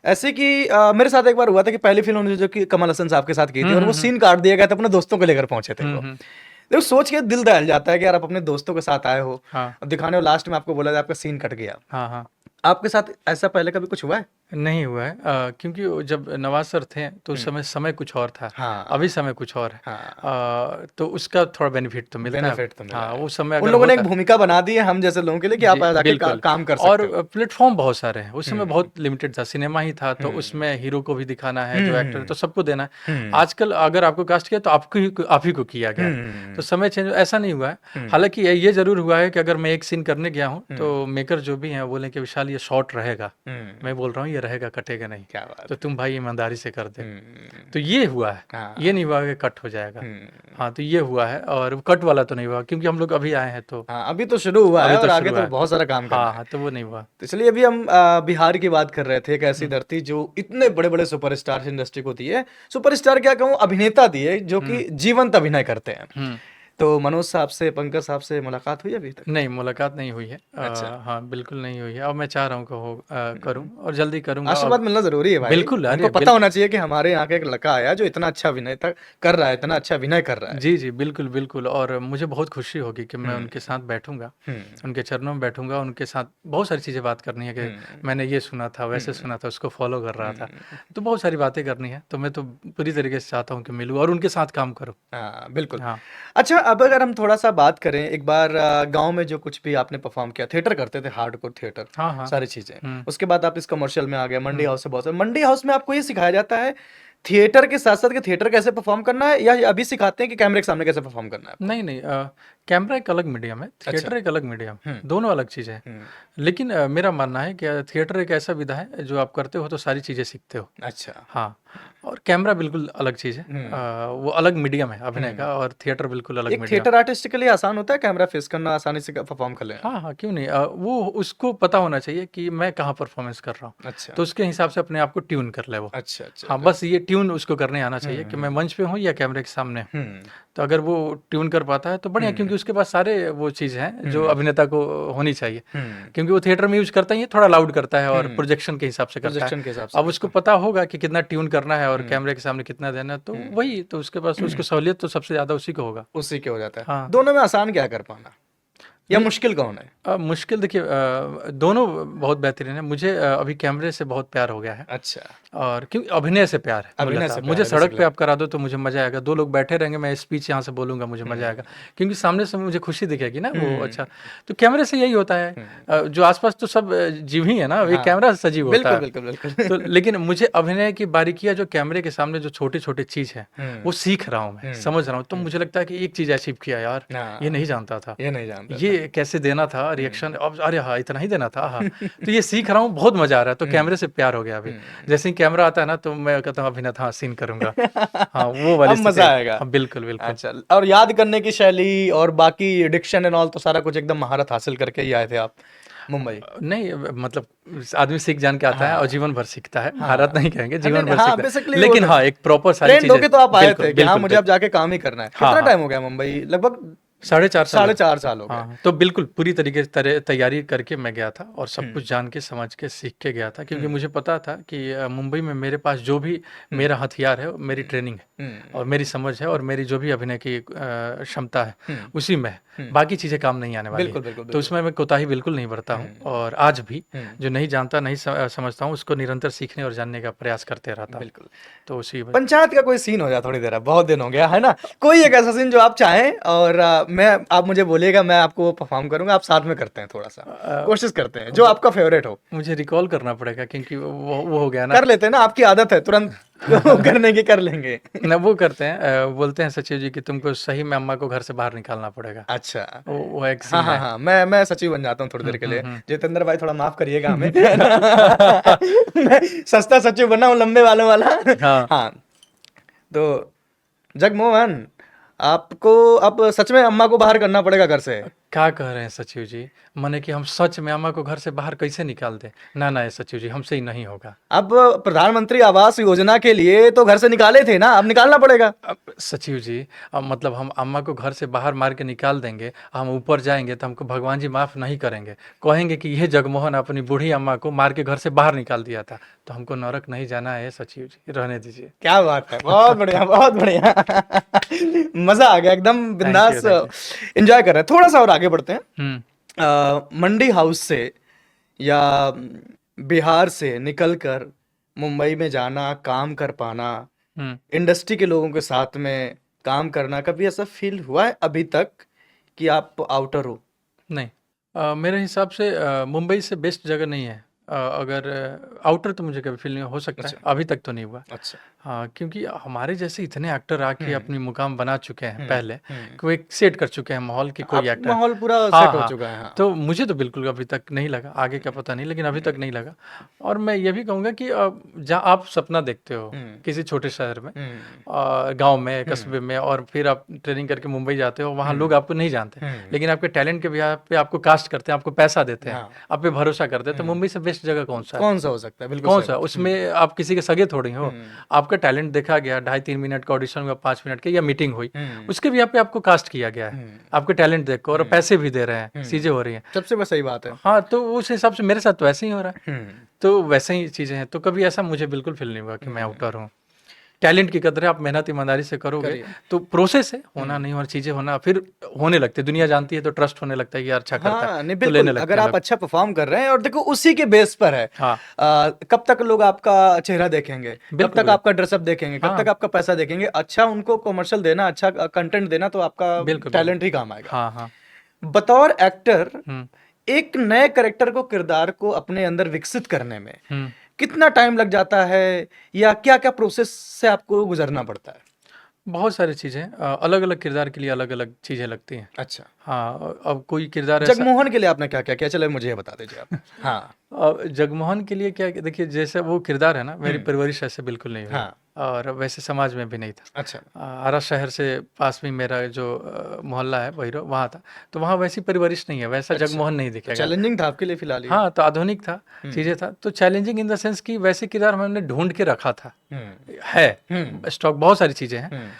ऐसे कि मेरे साथ एक बार हुआ था कि पहली फिल्म उन्होंने जो कि कमल हसन साहब के साथ की थी और वो सीन काट दिया गया था, अपने दोस्तों को लेकर पहुंचे थे वो। हम्म। देखो सोच के दिल दहल जाता है कि यार आप अपने दोस्तों के साथ आए हो, हाँ अब दिखाने और लास्ट में आपको बोला जाए आपका सीन कट गया। हाँ हाँ। आपके साथ ऐसा पहले कभी कुछ हुआ है? नहीं हुआ है, क्योंकि वो जब नवाज सर थे तो उस समय कुछ और था, हाँ अभी समय कुछ और है। हाँ, तो उसका थोड़ा बेनिफिट तो मिलता है। बेनिफिट तो मिला हाँ है। वो समय उन अगर लोगों ने एक होता। भूमिका बना दी है हम जैसे लोगों के लिए कि जी आप जाके बिल्कुल। काम कर और सकते हो। प्लेटफॉर्म बहुत सारे हैं, उस समय हम्म बहुत लिमिटेड था, सिनेमा ही था, तो उसमें हीरो को भी दिखाना है, जो एक्टर है तो हम्म सबको देना है। हम्म आजकल अगर आपको कास्ट किया तो आप ही को किया गया है, हम्म तो समय चेंज ऐसा नहीं हुआ है। हम्म हालांकि ये जरूर हुआ है कि अगर मैं एक सीन करने गया हूँ तो हम्म मेकर जो भी हैं बोले कि विशाल ये शॉर्ट रहेगा, हम्म, मैं बोल रहा हूँ ये रहेगा, कटेगा नहीं, क्या बात तो है। तुम भाई ईमानदारी से कर दे। हम्म, तो ये हुआ है, हाँ ये नहीं हुआ कि कट हो जाएगा। हम्म, हाँ तो ये हुआ है, और कट वाला तो नहीं हुआ क्योंकि हम लोग अभी आए हैं, तो हाँ, अभी तो शुरू हुआ है अभी तो और आगे शुरू तो है। बहुत सारा काम करना हाँ है। हाँ, तो वो नहीं हुआ। तो इसलिए अभी हम बिहार की बात कर रहे थे, एक ऐसी धरती जो इतने बड़े बड़े सुपरस्टार इंडस्ट्री को दी है, सुपरस्टार क्या कहूँ, अभिनेता दिए जो कि जीवंत अभिनय करते हैं। हम्म। तो मनोज साहब से, पंकज साहब से मुलाकात हुई अभी तक? नहीं, मुलाकात नहीं हुई है। अच्छा, हाँ बिल्कुल नहीं हुई है, और मैं चाह रहा हूँ कि करूँ, और जल्दी करूँगा। आशीर्वाद मिलना जरूरी है भाई। बिल्कुल, उनको अरे पता होना चाहिए कि हमारे यहाँ का एक लड़का आया जो इतना अच्छा अभिनय कर रहा है, इतना अच्छा अभिनय कर रहा है। जी जी बिल्कुल बिल्कुल, और मुझे बहुत खुशी होगी कि मैं हम्म उनके साथ बैठूंगा, हम्म उनके चरणों में बैठूंगा, उनके साथ बहुत सारी चीज़ें बात करनी है कि हम्म मैंने ये सुना था, वैसे हम्म सुना था, उसको फॉलो कर रहा था, हम्म, तो बहुत सारी बातें करनी है। तो मैं तो पूरी तरीके से चाहता हूँ कि मिलूँ और उनके साथ काम करूँ। हाँ बिल्कुल। हाँ अच्छा, अब अगर हम थोड़ा सा बात करें, एक बार गांव में जो कुछ भी आपने परफॉर्म किया, थिएटर करते थे, हार्डकोर थिएटर, हाँ हाँ। सारी चीजें, हम्म उसके बाद आप इस कमर्शियल में आ गए, मंडी हम्म। हाउस से बहुत सारे, मंडी हाउस में आपको ये सिखाया जाता है थिएटर के साथ साथ कि थिएटर कैसे परफॉर्म करना है, या ये अभी सिखाते हैं कि कैमरे के सामने कैसे परफॉर्म करना है आपको? नहीं नहीं, कैमरा एक अलग मीडियम है, अच्छा। थिएटर एक अलग मीडियम, हम्म दोनों अलग चीज़ें हैं। हम्म, लेकिन मेरा मानना है कि थिएटर एक ऐसा विधा है जो आप करते हो तो सारी चीज़ें सीखते हो। अच्छा। हाँ, और कैमरा बिल्कुल अलग चीज़ है। हम्म वो अलग मीडियम है अभिनय हम्म, का, और थिएटर बिल्कुल अलग एक मीडियम। थिएटर आर्टिस्ट के लिए आसान होता है कैमरा फेस करना, आसानी से परफॉर्म कर लेना? हाँ हाँ, क्यों नहीं, वो उसको पता होना चाहिए कि मैं कहाँ परफॉर्मेंस कर रहा हूँ, अच्छा तो उसके हिसाब से अपने आप को ट्यून कर ले वो। अच्छा अच्छा हाँ, अच्छा। बस ये ट्यून उसको करने आना चाहिए कि मैं हम्म मंच पे हूँ या कैमरे के सामने हूँ। हम्म तो अगर वो ट्यून कर पाता है तो बढ़िया, हम्म क्योंकि उसके पास सारे वो चीज़ हैं जो हम्म अभिनेता को होनी चाहिए। हम्म क्योंकि वो थिएटर में यूज करता ही है, थोड़ा लाउड करता है और हम्म, प्रोजेक्शन के हिसाब से करता है। प्रोजेक्शन के हिसाब से अब उसको करता पता होगा कि कितना ट्यून करना है और हूँ। कैमरे के सामने कितना देना है, तो हम्म, वही तो उसके पास, उसको सहूलियत तो सबसे ज़्यादा उसी को होगा। उसी के हो जाता है। हाँ दोनों में आसान क्या है कर पाना, या नहीं, मुश्किल कौन है? मुश्किल देखिए, दोनों बहुत बेहतरीन है। मुझे अभी कैमरे से बहुत प्यार हो गया है, अच्छा, और क्योंकि अभिनय से प्यार है अभिनय मूलतः। से प्यार मुझे है सड़क पे बेसिकली। आप करा दो तो मुझे मजा आएगा, दो लोग बैठे रहेंगे, मैं स्पीच यहाँ से बोलूंगा, मुझे मजा आएगा, क्योंकि सामने से मुझे खुशी दिखेगी ना वो। अच्छा, तो कैमरे से यही होता है। जो आसपास तो सब जीव ही है ना, ये हाँ, कैमरा सजीव होता बिल्कुल है। बिल्कुल बिल्कुल। तो लेकिन मुझे अभिनय की बारीकियां, जो कैमरे के सामने जो छोटे छोटे चीज है, वो सीख रहा हूँ, मैं समझ रहा हूँ। तो मुझे लगता है कि एक चीज अचीव किया यार, ये हाँ, नहीं जानता था, ये नहीं जानता था। ये कैसे देना था रिएक्शन, अब अरे हाँ इतना ही देना था, हाँ तो ये सीख रहा हूँ, बहुत मजा आ रहा है। तो कैमरे से प्यार हो गया अभी। जैसे ही कैमरा आता है ना तो मैं कहता हूँ अभिनय, हाँ सीन करूंगा, हाँ वो वाली अब स्थिति मजा है। आएगा। हाँ बिल्कुल बिल्कुल। अच्छा, और याद करने की शैली और बाकी डिक्शन एंड ऑल तो सारा कुछ एकदम महारत हासिल करके ही आए थे आप मुंबई? नहीं मतलब आदमी सीख जान के आता है और हाँ जीवन भर सीखता है, हाँ महारत नहीं कहेंगे, नहीं जीवन नहीं, भर हाँ सीखता है, बेसिकली वो लेकिन हाँ एक प्रॉपर सारी ट्रेंड चीजें। होके तो आप आए बिल्कुल थे कि हाँ बिल्कुल मुझे अब जाके काम ही करना है। हाँ कितना हाँ, टाइम हो गया मुंबई? लगभग 4.5 साल है। 4.5 साल हो गए। हाँ, तो बिल्कुल पूरी तरीके से तैयारी करके मैं गया था, और सब कुछ जान के समझ के सीख के गया था, क्योंकि मुझे पता था कि मुंबई में मेरे पास जो भी मेरा हथियार है वो मेरी ट्रेनिंग है और मेरी समझ है और मेरी जो भी अभिनय की क्षमता है उसी में है। बाकी चीज़ें काम नहीं आने वाली बिल्कुल है। बिल्कुल तो उसमें मैं कोताही बिल्कुल नहीं बरता हूँ, और आज भी जो नहीं जानता, नहीं समझता हूँ, उसको निरंतर सीखने और जानने का प्रयास करते रहता हूँ। बिल्कुल। तो उसी पंचायत का कोई सीन हो जाए, थोड़ी देर अब बहुत दिन हो गया है ना, कोई एक ऐसा सीन जो आप चाहें और मैं आप मुझे बोलिएगा, मैं आपको वो परफॉर्म करूंगा, आप साथ में करते हैं, थोड़ा सा कोशिश करते हैं जो आपका फेवरेट हो। मुझे रिकॉल करना पड़ेगा क्योंकि वो हो गया ना। कर लेते हैं ना, आपकी आदत है तुरंत करने की, कर लेंगे। ना वो करते हैं, बोलते हैं सचिव जी कि तुमको सही में अम्मा को घर से बाहर निकालना पड़ेगा। अच्छा, वो एक हाँ सीन हाँ है। हाँ, मैं सचिव बन जाता हूँ थोड़ी देर के लिए। हम्म। जितेंद्र भाई थोड़ा माफ करिएगा हमें। मैं सस्ता सचिव बना हूँ, लंबे वालों वाला। हाँ। हाँ, तो जगमोहन, आपको अब सच में अम्मा को बाहर करना पड़ेगा घर से? क्या कह रहे हैं सचिव जी? माने कि हम सच में अम्मा को घर से बाहर कैसे निकाल दें? ना ना सचिव जी, हमसे ही नहीं होगा। अब प्रधानमंत्री आवास योजना के लिए तो घर से निकाले थे ना, अब निकालना पड़ेगा। अब सचिव जी, अब मतलब हम अम्मा को घर से बाहर मार के निकाल देंगे, हम ऊपर जाएंगे तो हमको भगवान जी माफ नहीं करेंगे, कहेंगे कि यह जगमोहन अपनी बूढ़ी अम्मा को मार के घर से बाहर निकाल दिया था। तो हमको नरक नहीं जाना है सचिव जी, रहने दीजिए। क्या बात है, बहुत बढ़िया, बहुत बढ़िया। मजा आ गया, एकदम थैंक यू, बिंदास थैंक एंजॉय कर रहे हैं। थोड़ा सा और आगे बढ़ते हैं। यू। मंडी हाउस से या बिहार से निकलकर मुंबई में जाना, काम कर पाना, हम्म। इंडस्ट्री के लोगों के साथ में काम करना, कभी ऐसा फील हुआ है अभी तक कि आप आउटर हो? नहीं, मेरे हिसाब से मुंबई से बेस्ट जगह नहीं है। अगर आउटर तो मुझे कभी फील नहीं हो सकता है, अच्छा। अभी तक तो नहीं हुआ। अच्छा। हाँ, क्योंकि हमारे जैसे इतने एक्टर आके हम्म। अपनी मुकाम बना चुके हैं हम्म। पहले, हम्म। कि वो एक सेट कर चुके हैं माहौल कि कोई अब एक्टर। माहौल पूरा हाँ सेट हो हाँ, चुका है। हाँ। तो मुझे तो बिल्कुल अभी तक नहीं लगा, आगे क्या पता नहीं, लेकिन अभी तक नहीं लगा। और मैं ये भी कहूँगा कि जहाँ आप सपना देखते हो हम्म। किसी छोटे शहर में, हम्म। गांव में, कस्बे में, और फिर आप ट्रेनिंग करके मुंबई जाते हो, वहाँ लोग आपको नहीं जानते, लेकिन आपके टैलेंट के बिहार पे आपको कास्ट करते हैं, आपको पैसा देते हैं, हाँ। आप पे भरोसा करते हैं। तो मुंबई से बेस्ट जगह कौन सा है? कौन सा हो सकता है? बिल्कुल कौन सही सा? बात। उसमें आप किसी के सगे थोड़ी हो। आपका टैलेंट देखा गया, 2.5-3 मिनट का ऑडिशन हुआ, 5 मिनट के या मीटिंग हुई, उसके भी आप पे आपको कास्ट किया गया है, आपके टैलेंट देखो, और पैसे भी दे रहे हैं, चीजें हो रही हैं। सबसे बस सही बात है। हाँ, तो उस हिसाब से मेरे साथ तो ऐसे ही हो रहा है। हम्म। तो वैसे ही चीजें हैं, तो कभी ऐसा मुझे बिल्कुल फील नहीं हुआ कि मैं आउटर हूँ। टैलेंट की कदर है, आप मेहनत ईमानदारी से करोगे करिए। तो प्रोसेस है, होना नहीं और चीजें होना, फिर होने लगते हैं, दुनिया जानती है तो ट्रस्ट होने लगता है कि यार अच्छा करता हाँ, है, नहीं तो लेने बिल्कुल, लगते अगर हैं आप लोग। अच्छा परफॉर्म कर रहे हैं, और देखो उसी के बेस पर है। हाँ, कब तक लोग आपका चेहरा देखेंगे, कब बिल्कुल तक आपका ड्रेसअप देखेंगे, कब हाँ, तक आपका पैसा देखेंगे? अच्छा उनको कमर्शियल देना, अच्छा कंटेंट देना, तो आपका बिल्कुल बिल्कुल। टैलेंट ही काम आएगा। हाँ हाँ। बतौर एक्टर, हम्म। एक नए करेक्टर को, किरदार को अपने अंदर विकसित करने में हम्म। कितना टाइम लग जाता है, या क्या क्या प्रोसेस से आपको गुजरना पड़ता है? बहुत सारी चीजें, अलग अलग किरदार के लिए अलग अलग चीजें लगती हैं। अच्छा, हाँ, अब कोई किरदार ऐसा, जगमोहन के लिए आपने क्या क्या किया, चलो मुझे ये बता दीजिए आप। हाँ। अब जगमोहन के लिए क्या, देखिए जैसे वो किरदार है ना, मेरी परवरिश ऐसे बिल्कुल नहीं हुई, हाँ। और वैसे समाज में भी नहीं था। अच्छा। आरा शहर से पास में मेरा जो मोहल्ला है भैरव, वहाँ था, तो वहाँ वैसी परवरिश नहीं है, वैसा अच्छा, जगमोहन नहीं तो दिखेगा। चैलेंजिंग था आपके लिए फिलहाल ये? हाँ, तो आधुनिक था, चीजें था, तो चैलेंजिंग इन द सेंस कि वैसे किरदार हमने ढूंढ के रखा था, है स्टॉक, बहुत सारी चीजें हैं।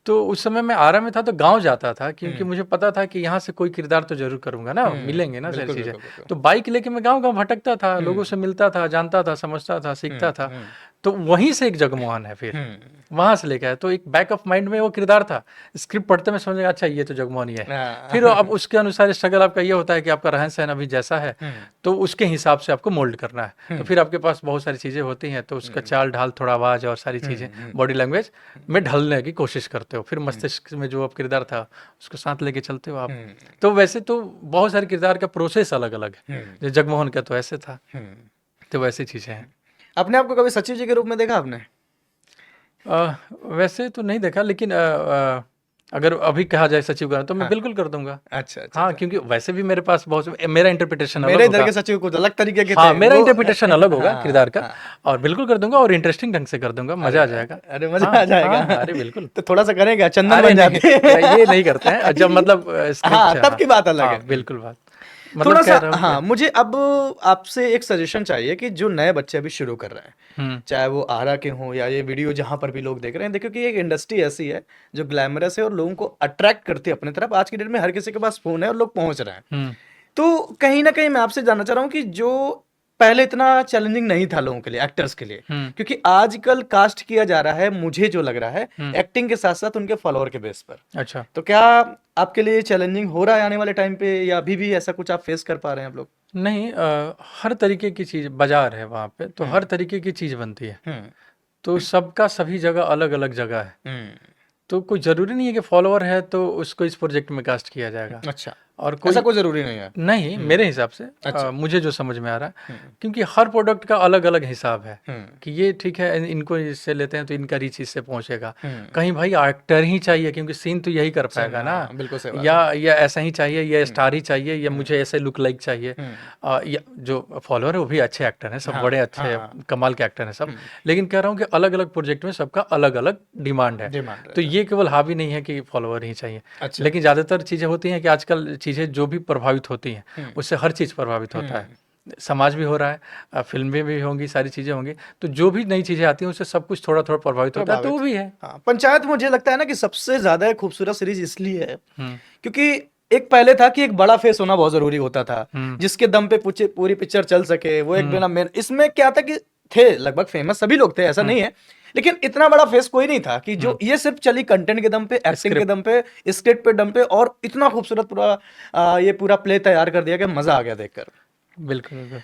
तो उस समय मैं आरा में था, तो गांव जाता था, क्योंकि मुझे पता था कि यहाँ से कोई किरदार तो जरूर करूंगा ना, मिलेंगे ना सारी बिल्कुल चीजें। बिल्कुल बिल्कुल। तो बाइक लेके मैं गांव गांव भटकता था, लोगों से मिलता था, जानता था, समझता था, सीखता था। तो वहीं से एक जगमोहन है, फिर वहां से लेके आया, तो एक बैक ऑफ माइंड में वो किरदार था। स्क्रिप्ट पढ़ते में समझ गया, अच्छा ये तो जगमोहन ही है। हाँ। फिर अब उसके अनुसार स्ट्रगल आपका ये होता है कि आपका रहन सहन अभी जैसा है, तो उसके हिसाब से आपको मोल्ड करना है। तो फिर आपके पास बहुत सारी चीजें होती हैं, तो उसका चाल ढाल, थोड़ा आवाज और सारी चीजें, बॉडी लैंग्वेज में ढलने की कोशिश करते हो। फिर मस्तिष्क में जो अब किरदार था उसको साथ लेके चलते हो आप। तो वैसे तो बहुत सारे किरदार का प्रोसेस अलग अलग है, जो जगमोहन का तो ऐसे था, तो वैसी चीजें हैं। अपने आप को कभी सचिव जी के रूप में देखा आपने? वैसे तो नहीं देखा, लेकिन अगर अभी कहा जाए सचिव का, तो मैं बिल्कुल कर दूंगा। अच्छा अच्छा। हाँ, क्योंकि वैसे भी मेरे पास बहुत, मेरा इंटरप्रिटेशन अलग मेरे इधर होगा। के सचिव कुछ अलग तरीके के हाँ, थे मेरा वो। इंटरप्रिटेशन अलग होगा हाँ, किरदार का, हाँ। और बिल्कुल कर दूंगा, और इंटरेस्टिंग ढंग से कर दूंगा, मजा आ जाएगा। अरे मजा हाँ आ जाएगा। हाँ, अरे बिल्कुल। तो थोड़ा सा करेगा, चंदन अरे बन नहीं, जाते। ये नहीं करते हैं जब मतलब हाँ, स्क्रिप्ट तब की बात अलग है। हाँ बिल्कुल बात, थोड़ा मतलब कह सा, रहा हूँ हाँ, मुझे अब आपसे एक सजेशन चाहिए कि जो नए बच्चे अभी शुरू कर रहे हैं, चाहे वो आरा के हों या ये वीडियो जहां पर भी लोग देख रहे हैं, देखो कि एक इंडस्ट्री ऐसी है जो ग्लैमरस है और लोगों को अट्रैक्ट करती है अपनी तरफ। आज की डेट में हर किसी के पास फोन है और लोग पहुंच रहे हैं। तो कहीं ना कहीं मैं आपसे जानना चाह रहा हूँ कि जो पहले इतना चैलेंजिंग नहीं था लोगों के लिए, एक्टर्स के लिए, क्योंकि आजकल कास्ट किया जा रहा है, मुझे जो लग रहा है, एक्टिंग के साथ साथ उनके फॉलोअर के बेस पर। अच्छा, तो क्या आपके लिए चैलेंजिंग हो रहा है आने वाले टाइम पे, या अभी भी ऐसा कुछ आप फेस कर पा रहे हैं आप लोग? नहीं, हर तरीके की चीज, बाजार है वहाँ पे, तो हर तरीके की चीज बनती है, तो सबका सभी जगह अलग अलग जगह है। तो कोई ज़रूरी नहीं है कि फॉलोवर है तो उसको इस प्रोजेक्ट में कास्ट किया जाएगा। अच्छा, और ऐसा कोई कोई ज़रूरी नहीं है। नहीं, मेरे हिसाब से अच्छा। मुझे जो समझ में आ रहा है, हुँ, क्योंकि हर प्रोडक्ट का अलग-अलग हिसाब है हुँ, कि ये ठीक है, इनको इससे लेते हैं तो इनका रीच इससे पहुँचेगा। हुँ। कहीं भाई एक्टर ही चाहिए क्योंकि सीन तो यही कर पाएगा ना, हाँ, बिल्कुल सही बात या है। या ऐसा ही चाहिए, या स्टार ही चाहिए, या हुँ, मुझे ऐसे लुक लाइक चाहिए। हुँ। या जो फॉलोअर है वो भी अच्छे एक्टर हैं, सब हाँ, बड़े अच्छे हाँ। कमाल के एक्टर हैं सब। हुँ, लेकिन कह रहा हूँ कि अलग-अलग प्रोजेक्ट में सबका अलग-अलग डिमांड है। डिमांड तो रहता है। ये केवल हावी नहीं है कि फॉलोवर ही चाहिए। अच्छा। लेकिन ज़्यादातर चीज़ें होती हैं कि आजकल चीज़ें जो भी प्रभावित होती हैं, हुँ, उससे हर चीज़ प्रभावित होता है। हुँ। समाज भी हो रहा है, फ़िल्में भी होंगी, सारी चीज़ें होंगी। तो जो भी नई चीज़ें आती हैं, उससे सब कुछ थोड़ा-थोड़ा प्रभावित होता है, तो प्रभावित। वो भी है। हाँ, पंचायत मुझे लगता है ना कि सबसे ज़्यादा खूबसूरत सीरीज़ इसलिए है, हुँ, क्योंकि एक पहले था कि एक बड़ा फेस होना बहुत ज़रूरी होता था, हुँ, जिसके दम पे पूछे पूरी पिक्चर चल सके, वो एक हुँ, बिना मेन इसमें क्या था कि थे लगभग फेमस सभी लोग थे, ऐसा हुँ, नहीं है, लेकिन इतना बड़ा फेस कोई नहीं था कि हुँ। जो ये सिर्फ़ चली कंटेंट के दम पे, एक्टिंग के स्क्रिप्ट दम पे, स्क्रिप्ट पे दम पे और इतना खूबसूरत पूरा ये पूरा प्ले तैयार कर दिया कि मज़ा आ गया देखकर। बिल्कुल, बिल्कुल।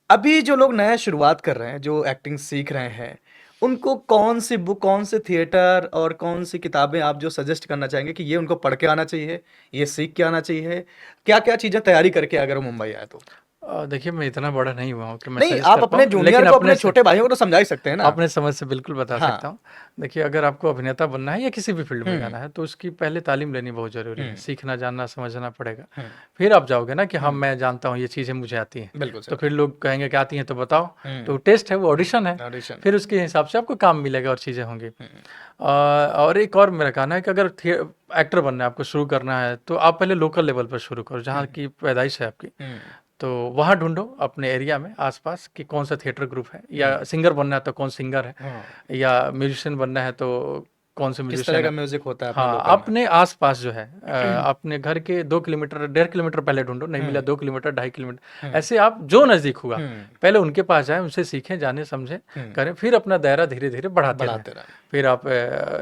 अभी जो लोग नया शुरुआत कर रहे हैं, जो एक्टिंग सीख रहे हैं, उनको कौन-सी बुक, कौन-से थिएटर और कौन-सी किताबें आप जो सजेस्ट करना चाहेंगे कि ये उनको पढ़ के आना चाहिए, ये सीख के आना चाहिए? क्या-क्या चीज़ें तैयारी करके अगर वो मुंबई आए तो? देखिए, मैं इतना बड़ा नहीं हुआ हूँ कि मैं नहीं, सजेस्ट आप कर अपने पाऊँ, जूनियर लेकिन को, अपने अपने से छोटे भाइयों को तो समझा ही सकते हैं ना? अपने समझ से बिल्कुल बता सकता हाँ। हूँ। देखिए, अगर आपको अभिनेता बनना है या किसी भी फ़ील्ड में हुँ, जाना है, तो उसकी पहले तालीम लेनी बहुत ज़रूरी है। हुँ, सीखना, जानना, समझना पड़ेगा। हुँ, फिर आप जाओगे ना कि हाँ, हुँ। मैं जानता हूँ, ये चीज़ें मुझे आती हैं। बिल्कुल सही तो बात। फिर लोग कहेंगे कि आती हैं तो बताओ। हुँ, तो टेस्ट है, वो ऑडिशन है। ऑडिशन। फिर उसके हिसाब से आपको काम मिलेगा और चीज़ें होंगी। हुँ, और एक और मेरा कहना है कि अगर एक्टर बनना है, आपको शुरू करना है, तो आप पहले लोकल लेवल पर शुरू करो, हुँ, जहाँ की पैदाइश है आपकी। हुँ, तो वहाँ ढूँढो अपने एरिया में आस-पास कि कौन-सा थिएटर ग्रुप है, हुँ। या सिंगर बनना है तो कौन सिंगर है, हाँ, या म्यूजिशियन बनना है तो कौन से किस तरह म्यूजिशियन का है। म्यूज़िक होता है अपने हाँ, लोकल में? अपने आस-पास जो है अपने घर के 2 किलोमीटर, 1.5 किलोमीटर पहले ढूँढो, नहीं मिला हुँ, 2 किलोमीटर, 2.5 किलोमीटर, हुँ, ऐसे आप जो नज़दीक हुआ, हुँ, पहले उनके पास जाएँ, उनसे सीखें, जानें, समझें, हुँ। करें, फिर अपना दायरा धीरे-धीरे बढ़ाते रहें। बढ़ाते रहें। फिर आप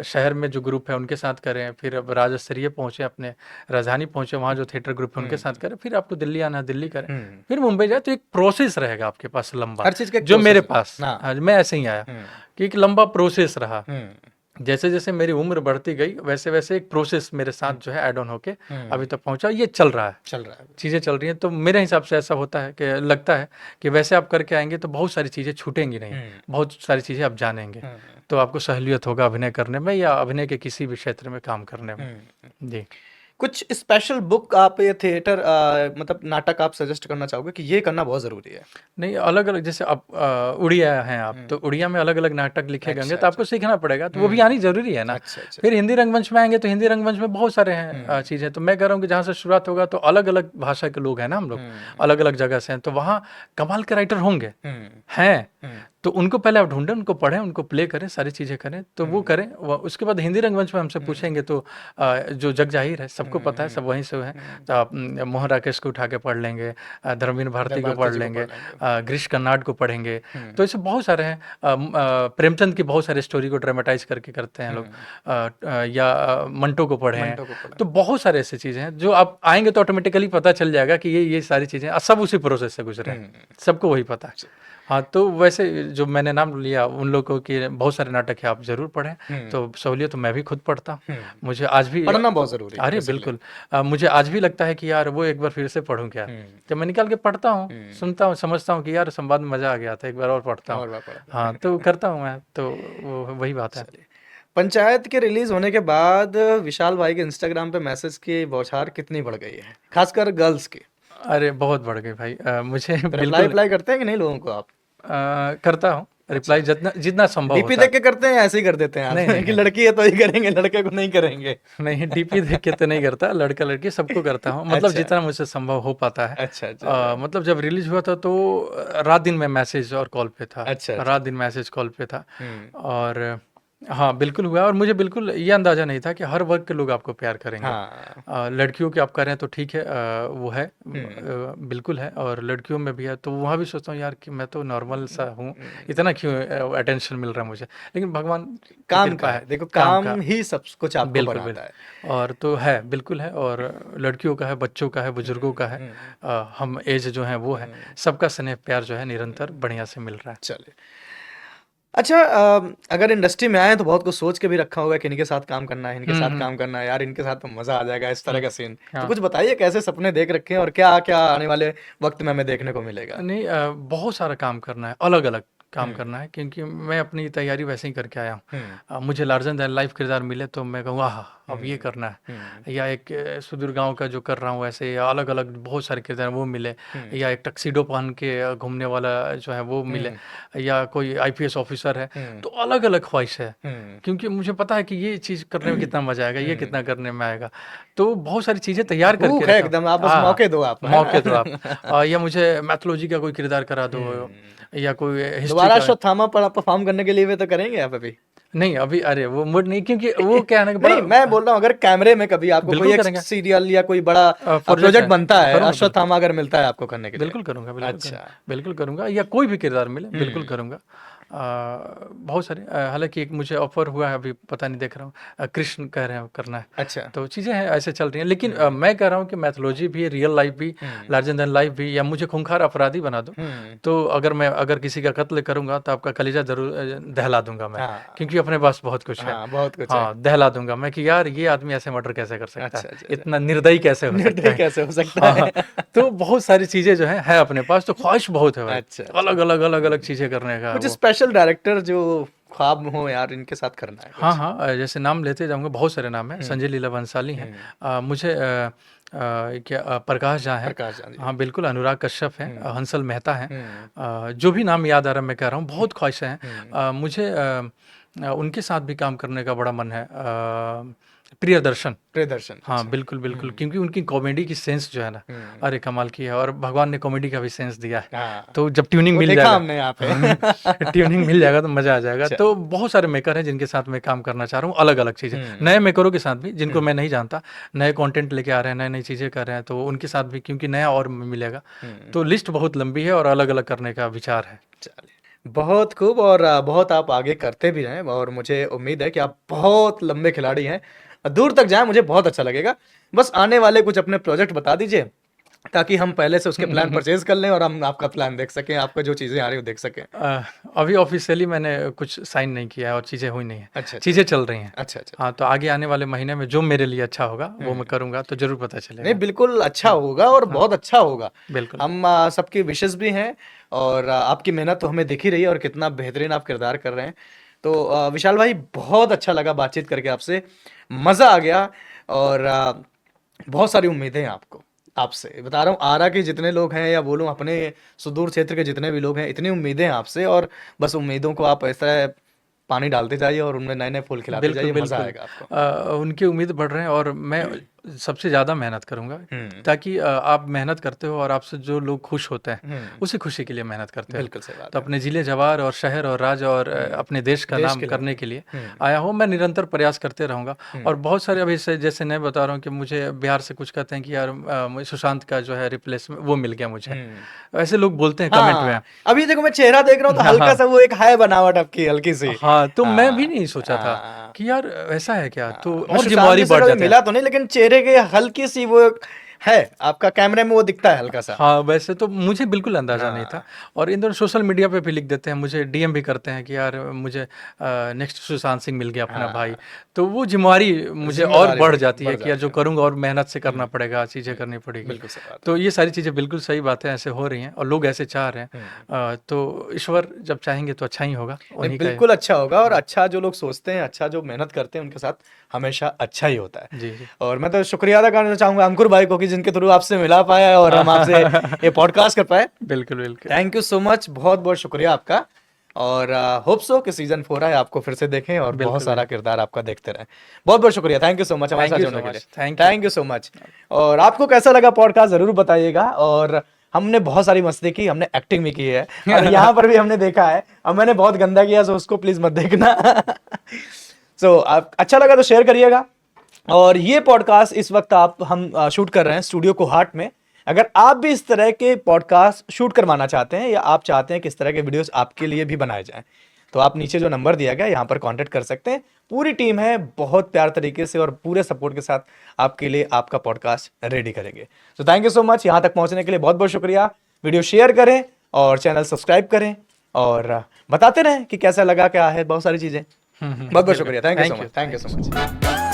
शहर में जो ग्रुप है उनके साथ करें, फिर अब राज्य स्तरीय पहुँचे, अपने राजधानी पहुँचे, वहाँ जो थिएटर ग्रुप है उनके हुँ, साथ करें, फिर आपको दिल्ली आना है, दिल्ली करें, हुँ। फिर मुंबई जाए, तो एक प्रोसेस रहेगा आपके पास लंबा, हर चीज़ का एक जो मेरे प्रोसेस पास है। हाँ। हाँ, मैं ऐसे ही आया हुँ, कि एक लंबा प्रोसेस रहा। हुँ, जैसे-जैसे मेरी उम्र बढ़ती गई, वैसे-वैसे एक प्रोसेस मेरे साथ हुँ, जो है ऐड ऑन होके हुँ। अभी तक पहुँचा, ये चल रहा है। चल रहा है। चीज़ें चल रही हैं, तो मेरे हिसाब से ऐसा होता है कि लगता है कि वैसे आप करके आएँगे तो बहुत सारी चीज़ें छूटेंगी नहीं, हुँ, बहुत सारी चीज़ें आप जानेंगे। हुँ, तो आपको सहूलियत होगा अभिनय करने में या अभिनय के किसी भी क्षेत्र में काम करने में। हुँ। जी। कुछ स्पेशल बुक आप या थिएटर मतलब नाटक आप सजेस्ट करना चाहोगे कि ये करना बहुत ज़रूरी है? नहीं, अलग-अलग जैसे आप उड़िया हैं आप, हुँ। तो उड़िया में अलग-अलग नाटक लिखे गए होंगे, अच्छा, तो अच्छा। आपको सीखना पड़ेगा, तो वो भी हुँ। आनी ज़रूरी है ना। अच्छा, अच्छा। फिर हिंदी रंगमंच में आएँगे, तो हिंदी रंगमंच में बहुत सारे हैं हुँ, चीज़ें, तो मैं कह रहा हूँ कि जहाँ से शुरुआत होगा, तो अलग-अलग भाषा के लोग हैं ना हम लोग, हुँ, अलग-अलग जगह से हैं, तो वहाँ कमाल के राइटर होंगे, हुँ, हैं। हुँ, तो उनको पहले आप ढूँढें, उनको पढ़ें, उनको प्ले करें, सारी चीज़ें करें, तो वो हुँ, करें। व उसके बाद हिंदी रंगमंच में हमसे हुँ, पूछेंगे तो जो जग ज़ाहिर है, सबको हुँ, पता है, सब वहीं से हैं। हुँ। तो आप मोहन राकेश को उठा के पढ़ लेंगे, धर्मेंद्र जब भारती को भारती पढ़ जी को लेंगे, पढ़ लेंगे। गिरीश कर्नाड को पढ़ेंगे। हुँ, तो ऐसे बहुत सारे हैं। प्रेमचंद की बहुत सारी स्टोरी को ड्रामेटाइज़ करके करते हैं लोग। हुँ। या मंटो को पढ़ें। मंटो को पढ़ा। तो बहुत सारे ऐसी चीज़ें हैं, जो आप आएँगे तो ऑटोमेटिकली पता चल जाएगा कि ये सारी चीज़ें सब उसी प्रोसेस से गुज़रे हैं। हुँ। सबको वही पता है। च हाँ, तो वैसे जो मैंने नाम लिया उन लोगों के बहुत सारे नाटक हैं, आप ज़रूर पढ़ें। हुँ, तो सहूलियत तो मैं भी खुद पढ़ता हूँ। हुँ। मुझे आज भी पढ़ना बहुत ज़रूरी है अरे बेसिकली। बिल्कुल। मुझे आज भी लगता है कि यार वो एक बार फिर से पढ़ूँ क्या? हुँ, जब मैं निकाल के पढ़ता हूँ, हुँ। सुनता हूँ, समझता हूँ कि यार संवाद में मज़ा आ गया था, एक बार और पढ़ता हूँ। और बार पढ़ा। हाँ, तो करता हूँ मैं, तो वो वही बात है। चलिए। पंचायत के रिलीज़ होने के बाद विशाल भाई के इंस्टाग्राम पे मैसेज की बौछार कितनी बढ़ गई है? ख़ासकर गर्ल्स की। अरे बहुत बढ़ गई भाई। मुझे तो बिल्कुल रिप्लाई-विप्लाई करते हैं कि नहीं लोगों को आप? करता हूँ अच्छा। रिप्लाई जितना जितना संभव डीपी होता देख है। के करते हैं या ऐसे ही कर देते हैं आप? नहीं, नहीं, कि नहीं, नहीं। लड़की है तो ही करेंगे, लड़के को नहीं करेंगे? नहीं, डीपी देख के तो नहीं करता, लड़का-लड़की सबको करता हूँ, मतलब अच्छा। जितना मुझसे संभव हो पाता है। अच्छा, अच्छा, अच्छा। मतलब जब रिलीज़ हुआ था तो रात-दिन मैं मैसेज और कॉल पे था, अच्छा, अच्छा। रात-दिन मैसेज कॉल पे था। हुँ। और हाँ, बिल्कुल हुआ, और मुझे बिल्कुल ये अंदाज़ा नहीं था कि हर वर्ग के लोग आपको प्यार करेंगे। हाँ। लड़कियों की आप कह रहे हैं तो ठीक है, वो है हुँ। बिल्कुल है, और लड़कियों में भी है, तो वहाँ भी सोचता हूँ यार कि मैं तो नॉर्मल सा हूँ, हुँ। इतना क्यों अटेंशन मिल रहा है मुझे? लेकिन भगवान की काम का कृपा है। है, देखो काम का। काम ही सब कुछ आपको बिल्कुल, बढ़ाता है। और तो है, बिल्कुल है, और लड़कियों का है, बच्चों का है, बुजुर्गों हुँ, का है। हुँ, हम एज जो हैं वो है, हुँ। सबका स्नेह प्यार जो है निरंतर बढ़िया से मिल रहा है। चलिए। अच्छा, अगर इंडस्ट्री में आए तो बहुत कुछ सोच के भी रखा होगा कि इनके साथ काम करना है, इनके साथ काम करना है, यार इनके साथ तो मजा आ जाएगा, इस तरह का सीन। तो हाँ। कुछ बताइए कैसे सपने देख रखे हैं और क्या क्या आने वाले वक्त में हमें देखने को मिलेगा। नहीं, बहुत सारा काम करना है, अलग-अलग काम हम्म करना है, क्योंकि मैं अपनी तैयारी वैसे ही करके आया हूँ। हम्म मुझे लार्जर दैन लाइफ किरदार मिले तो मैं कहूँ आहा! अब ये हम्म करना है। हम्म या एक सुदूर गाँव का जो कर रहा हूँ ऐसे, या अलग-अलग बहुत सारे किरदार वो मिले, हम्म या एक टक्सीडो पहन के घूमने वाला जो है वो मिले, हम्म या कोई आईपीएस ऑफिसर है। हम्म तो अलग-अलग ख्वाहिश है, हम्म क्योंकि मुझे पता है कि ये चीज़ करने में कितना मज़ा आएगा, ये हम्म कितना करने में आएगा। तो बहुत सारी चीज़ें तैयार करके भूख है रखा हूँ। एकदम, आप बस हाँ, मौके दो आप, है मौके दो आप। ना। या मुझे मैथोलॉजी का कोई किरदार करा दो, हम्म या कोई हिस्ट्री दोबारा का। अश्वत्थामा पर परफॉर्म करने के लिए भी तो करेंगे आप अभी। नहीं, अभी अरे वो मूड नहीं, क्योंकि वो क्या है ना कि बड़ा। नहीं, मैं बोल रहा हूँ अगर कैमरे में कभी आपको कोई बिल्कुल एक करेंगे। सीरियल या कोई बड़ा प्रोजेक्ट प्रोजेक्ट है, बनता है, करूँगा बिल्कुल। अश्वत्थामा अगर मिलता है आपको करने के लिए। बिल्कुल करूँगा, बिल्कुल करूँगा, अच्छा। बिल्कुल करूँगा, या कोई भी किरदार मिले बिल्कुल हम्म करूँगा। बहुत सारे, हालाँकि एक मुझे ऑफ़र हुआ है, अभी पता नहीं, देख रहा हूँ। कृष्ण कह रहे हैं करना है। अच्छा। तो चीज़ें हैं ऐसे चल रही हैं, लेकिन हम्म मैं कह रहा हूँ कि मैथोलॉजी भी, रियल लाइफ़ भी, हम्म लार्जर दैन लाइफ़ भी, या मुझे खूंखार अपराधी बना दो। हम्म तो अगर किसी का कत्ल करूँगा तो आपका कलेजा ज़रूर दहला दूँगा मैं, हाँ क्योंकि अपने पास बहुत कुछ है। हाँ, बहुत कुछ है। हाँ, दहला दूँगा मैं कि यार ये आदमी ऐसे मर्डर कैसे कर सकता है? अच्छा अच्छा अच्छा। इतना निर्दयी कैसे हो सकता निर्दयी है? कैसे हो सकता हाँ, है। तो बहुत सारी चीज़ें जो है अपने पास, तो ख्वाहिश बहुत है भाई। अच्छा अच्छा। अलग-अलग, अलग-अलग चीज़ें करने का कुछ वो। स्पेशल डायरेक्टर जो ख्वाब हो यार इनके साथ करना है हाँ, कुछ। हाँ, जैसे नाम लेते जाऊँगा, बहुत सारे नाम हैं। हम्म संजय लीला भंसाली हैं। हम्म मुझे प्रकाश झा हैं। प्रकाश झा जी। हाँ, बिल्कुल, अनुराग कश्यप हैं, हम्म हंसल मेहता हैं। हम्म जो भी नाम याद आ रहा है मैं कह रहा हूँ, बहुत ख्वाहिशें हैं। हम्म मुझे उनके साथ भी काम करने का बड़ा मन है। प्रियदर्शन। प्रियदर्शन, हाँ, अच्छा। बिल्कुल, बिल्कुल, क्योंकि उनकी कॉमेडी की सेंस जो है ना, हम्म अरे कमाल की है, और भगवान ने कॉमेडी का भी सेंस दिया है। हाँ, तो जब ट्यूनिंग वो मिल देखा जाएगा हमने यहाँ पे। ट्यूनिंग मिल जाएगा तो मज़ा आ जाएगा। चल। तो बहुत सारे मेकर हैं जिनके साथ मैं काम करना चाह रहा हूँ, अलग-अलग चीज़ें। हम्म नए मेकरों के साथ भी, जिनको हम्म मैं नहीं जानता, नए कंटेंट लेके आ रहे हैं, नई-नई चीज़ें कर रहे हैं, तो उनके साथ भी, क्योंकि नया और मिलेगा। हम्म तो लिस्ट बहुत लंबी है और अलग-अलग करने का विचार है। चलिए, बहुत खूब। और बहुत आप आगे करते भी रहें और मुझे उम्मीद है कि आप बहुत लंबे खिलाड़ी हैं, दूर तक जाएं, मुझे बहुत अच्छा लगेगा। बस आने वाले कुछ अपने प्रोजेक्ट बता दीजिए ताकि हम पहले से उसके प्लान परचेज कर लें और हम आपका प्लान देख सकें, आपका जो चीज़ें आ रही हो देख सकें। अभी ऑफ़िशियली मैंने कुछ साइन नहीं किया है और चीज़ें हुई नहीं हैं। अच्छा अच्छा चीज़ें चल रही हैं। अच्छा अच्छा। हाँ, तो आगे आने वाले महीने में जो मेरे लिए अच्छा होगा, वो मैं हम्म करूँगा, तो ज़रूर पता नहीं, चलेगा। बिल्कुल अच्छा हाँ, होगा और हाँ, बहुत अच्छा होगा। बिल्कुल। हम सबकी विशेस भी हैं और आपकी मेहनत तो हमें दिख ही रही है और कितना बेहतरीन आप किरदार कर रहे हैं। तो विशाल भाई, बहुत अच्छा लगा बातचीत करके आपसे, मज़ा आ गया। और बहुत सारी उम्मीदें हैं आपको, आपसे बता रहा हूँ, आरा के जितने लोग हैं या बोलूँ अपने सुदूर क्षेत्र के जितने भी लोग हैं, इतनी उम्मीदें हैं आपसे। और बस उम्मीदों को आप ऐसा पानी डालते जाइए और उनमें नए नए फूल खिलाते बिल्कुल, जाइए, मज़ा बिल्कुल। आएगा आपको। उनकी उम्मीद बढ़ रहे हैं, और मैं सबसे ज़्यादा मेहनत करूँगा, हम्म ताकि आप मेहनत करते हो और आपसे जो लोग खुश होते हैं, हम्म उसी खुशी के लिए मेहनत करते हो। बिल्कुल सही बात तो है। अपने ज़िले जवार और शहर और राज्य और अपने देश का देश नाम के लिए करने अपने। के लिए हम्म आया हूँ। मैं निरंतर प्रयास करते रहूँगा। और हम्म बहुत सारे, अभी से जैसे मैं बता रहा हूँ कि मुझे बिहार से कुछ कहते हैं कि यार मुझे सुशांत का जो है रिप्लेसमेंट वो मिल गया मुझे। हम्म ऐसे लोग बोलते हैं कमेंट में। हाँ, अभी देखो मैं चेहरा देख रहा हूँ तो हाँ, हल्का हाँ। सा वो एक है बनावट आपकी हल्की सी। हाँ, तो मैं भी हाँ नहीं सोचा था हाँ कि यार ऐसा है क्या? तो मैं और सुशांत ज़िम्मेवारी जी से बढ़ कभी जाते हैं। मिला तो नहीं, लेकिन चेहरे के हल्की सी वो एक है, आपका कैमरे में वो दिखता है हल्का सा। हाँ, वैसे तो मुझे बिल्कुल अंदाज़ा नहीं था। हाँ और इन दिनों सोशल मीडिया पे भी लिख देते हैं, मुझे डीएम भी करते हैं कि यार मुझे नेक्स्ट सुशांत सिंह मिल गया अपना भाई। हाँ, तो वो ज़िम्मेवारी मुझे और जिम्मेदारी बढ़ जाती है बढ़ कि यार जाती जो है। करूँगा और मेहनत से करना हम्म पड़ेगा, चीज़ें करनी पड़ेगी। बिल्कुल सही बात है। तो ये सारी चीज़ें बिल्कुल सही बातें ऐसे हो रही हैं और लोग ऐसे चाह रहे हैं। हम्म तो ईश्वर जब चाहेंगे तो अच्छा ही होगा, नहीं, उन्हीं का। बिल्कुल अच्छा होगा। और हाँ, अच्छा जो लोग सोचते हैं, अच्छा जो मेहनत करते हैं, उनके साथ हमेशा अच्छा ही होता है। जी, जी। और मैं तो शुक्रिया अदा करना चाहूंगा अंकुर भाई को कि जिनके थ्रू आपसे मिला पाया और हम आपसे ये पॉडकास्ट कर पाए। बिल्कुल, बिल्कुल। थैंक यू सो मच, बहुत बहुत शुक्रिया आपका। और होप सो कि सीजन 4 आए, आपको फिर से देखें और बहुत बिल्कुल, सारा बिल्कुल। किरदार आपका देखते रहें। बहुत बहुत शुक्रिया, थैंक यू सो मच हमारे साथ थैंक यू जुड़ने सो के लिए। Much. Thank you. Thank you so much. और आपको कैसा लगा पॉडकास्ट जरूर बताइएगा। और हमने बहुत सारी मस्ती की, हमने एक्टिंग भी की है और यहाँ पर भी हमने देखा है, और मैंने बहुत गंदा किया, सो उसको प्लीज मत देखना। सो आप अच्छा लगा तो शेयर करिएगा। और ये पॉडकास्ट इस वक्त हम शूट कर रहे हैं स्टूडियो कोहाट में। अगर आप भी इस तरह के पॉडकास्ट शूट करवाना चाहते हैं या आप चाहते हैं कि इस तरह के वीडियोस आपके लिए भी बनाए जाएं, तो आप नीचे जो नंबर दिया गया यहाँ पर कांटेक्ट कर सकते हैं। पूरी टीम है, बहुत प्यार तरीके से और पूरे सपोर्ट के साथ आपके लिए आपका पॉडकास्ट रेडी करेंगे। तो थैंक यू सो मच, यहाँ तक पहुंचने के लिए बहुत बहुत शुक्रिया। वीडियो शेयर करें और चैनल सब्सक्राइब करें। और बताते रहें कि कैसा लगा, क्या है, बहुत सारी चीजें। बहुत बहुत शुक्रिया, thank you so much, thank you so much.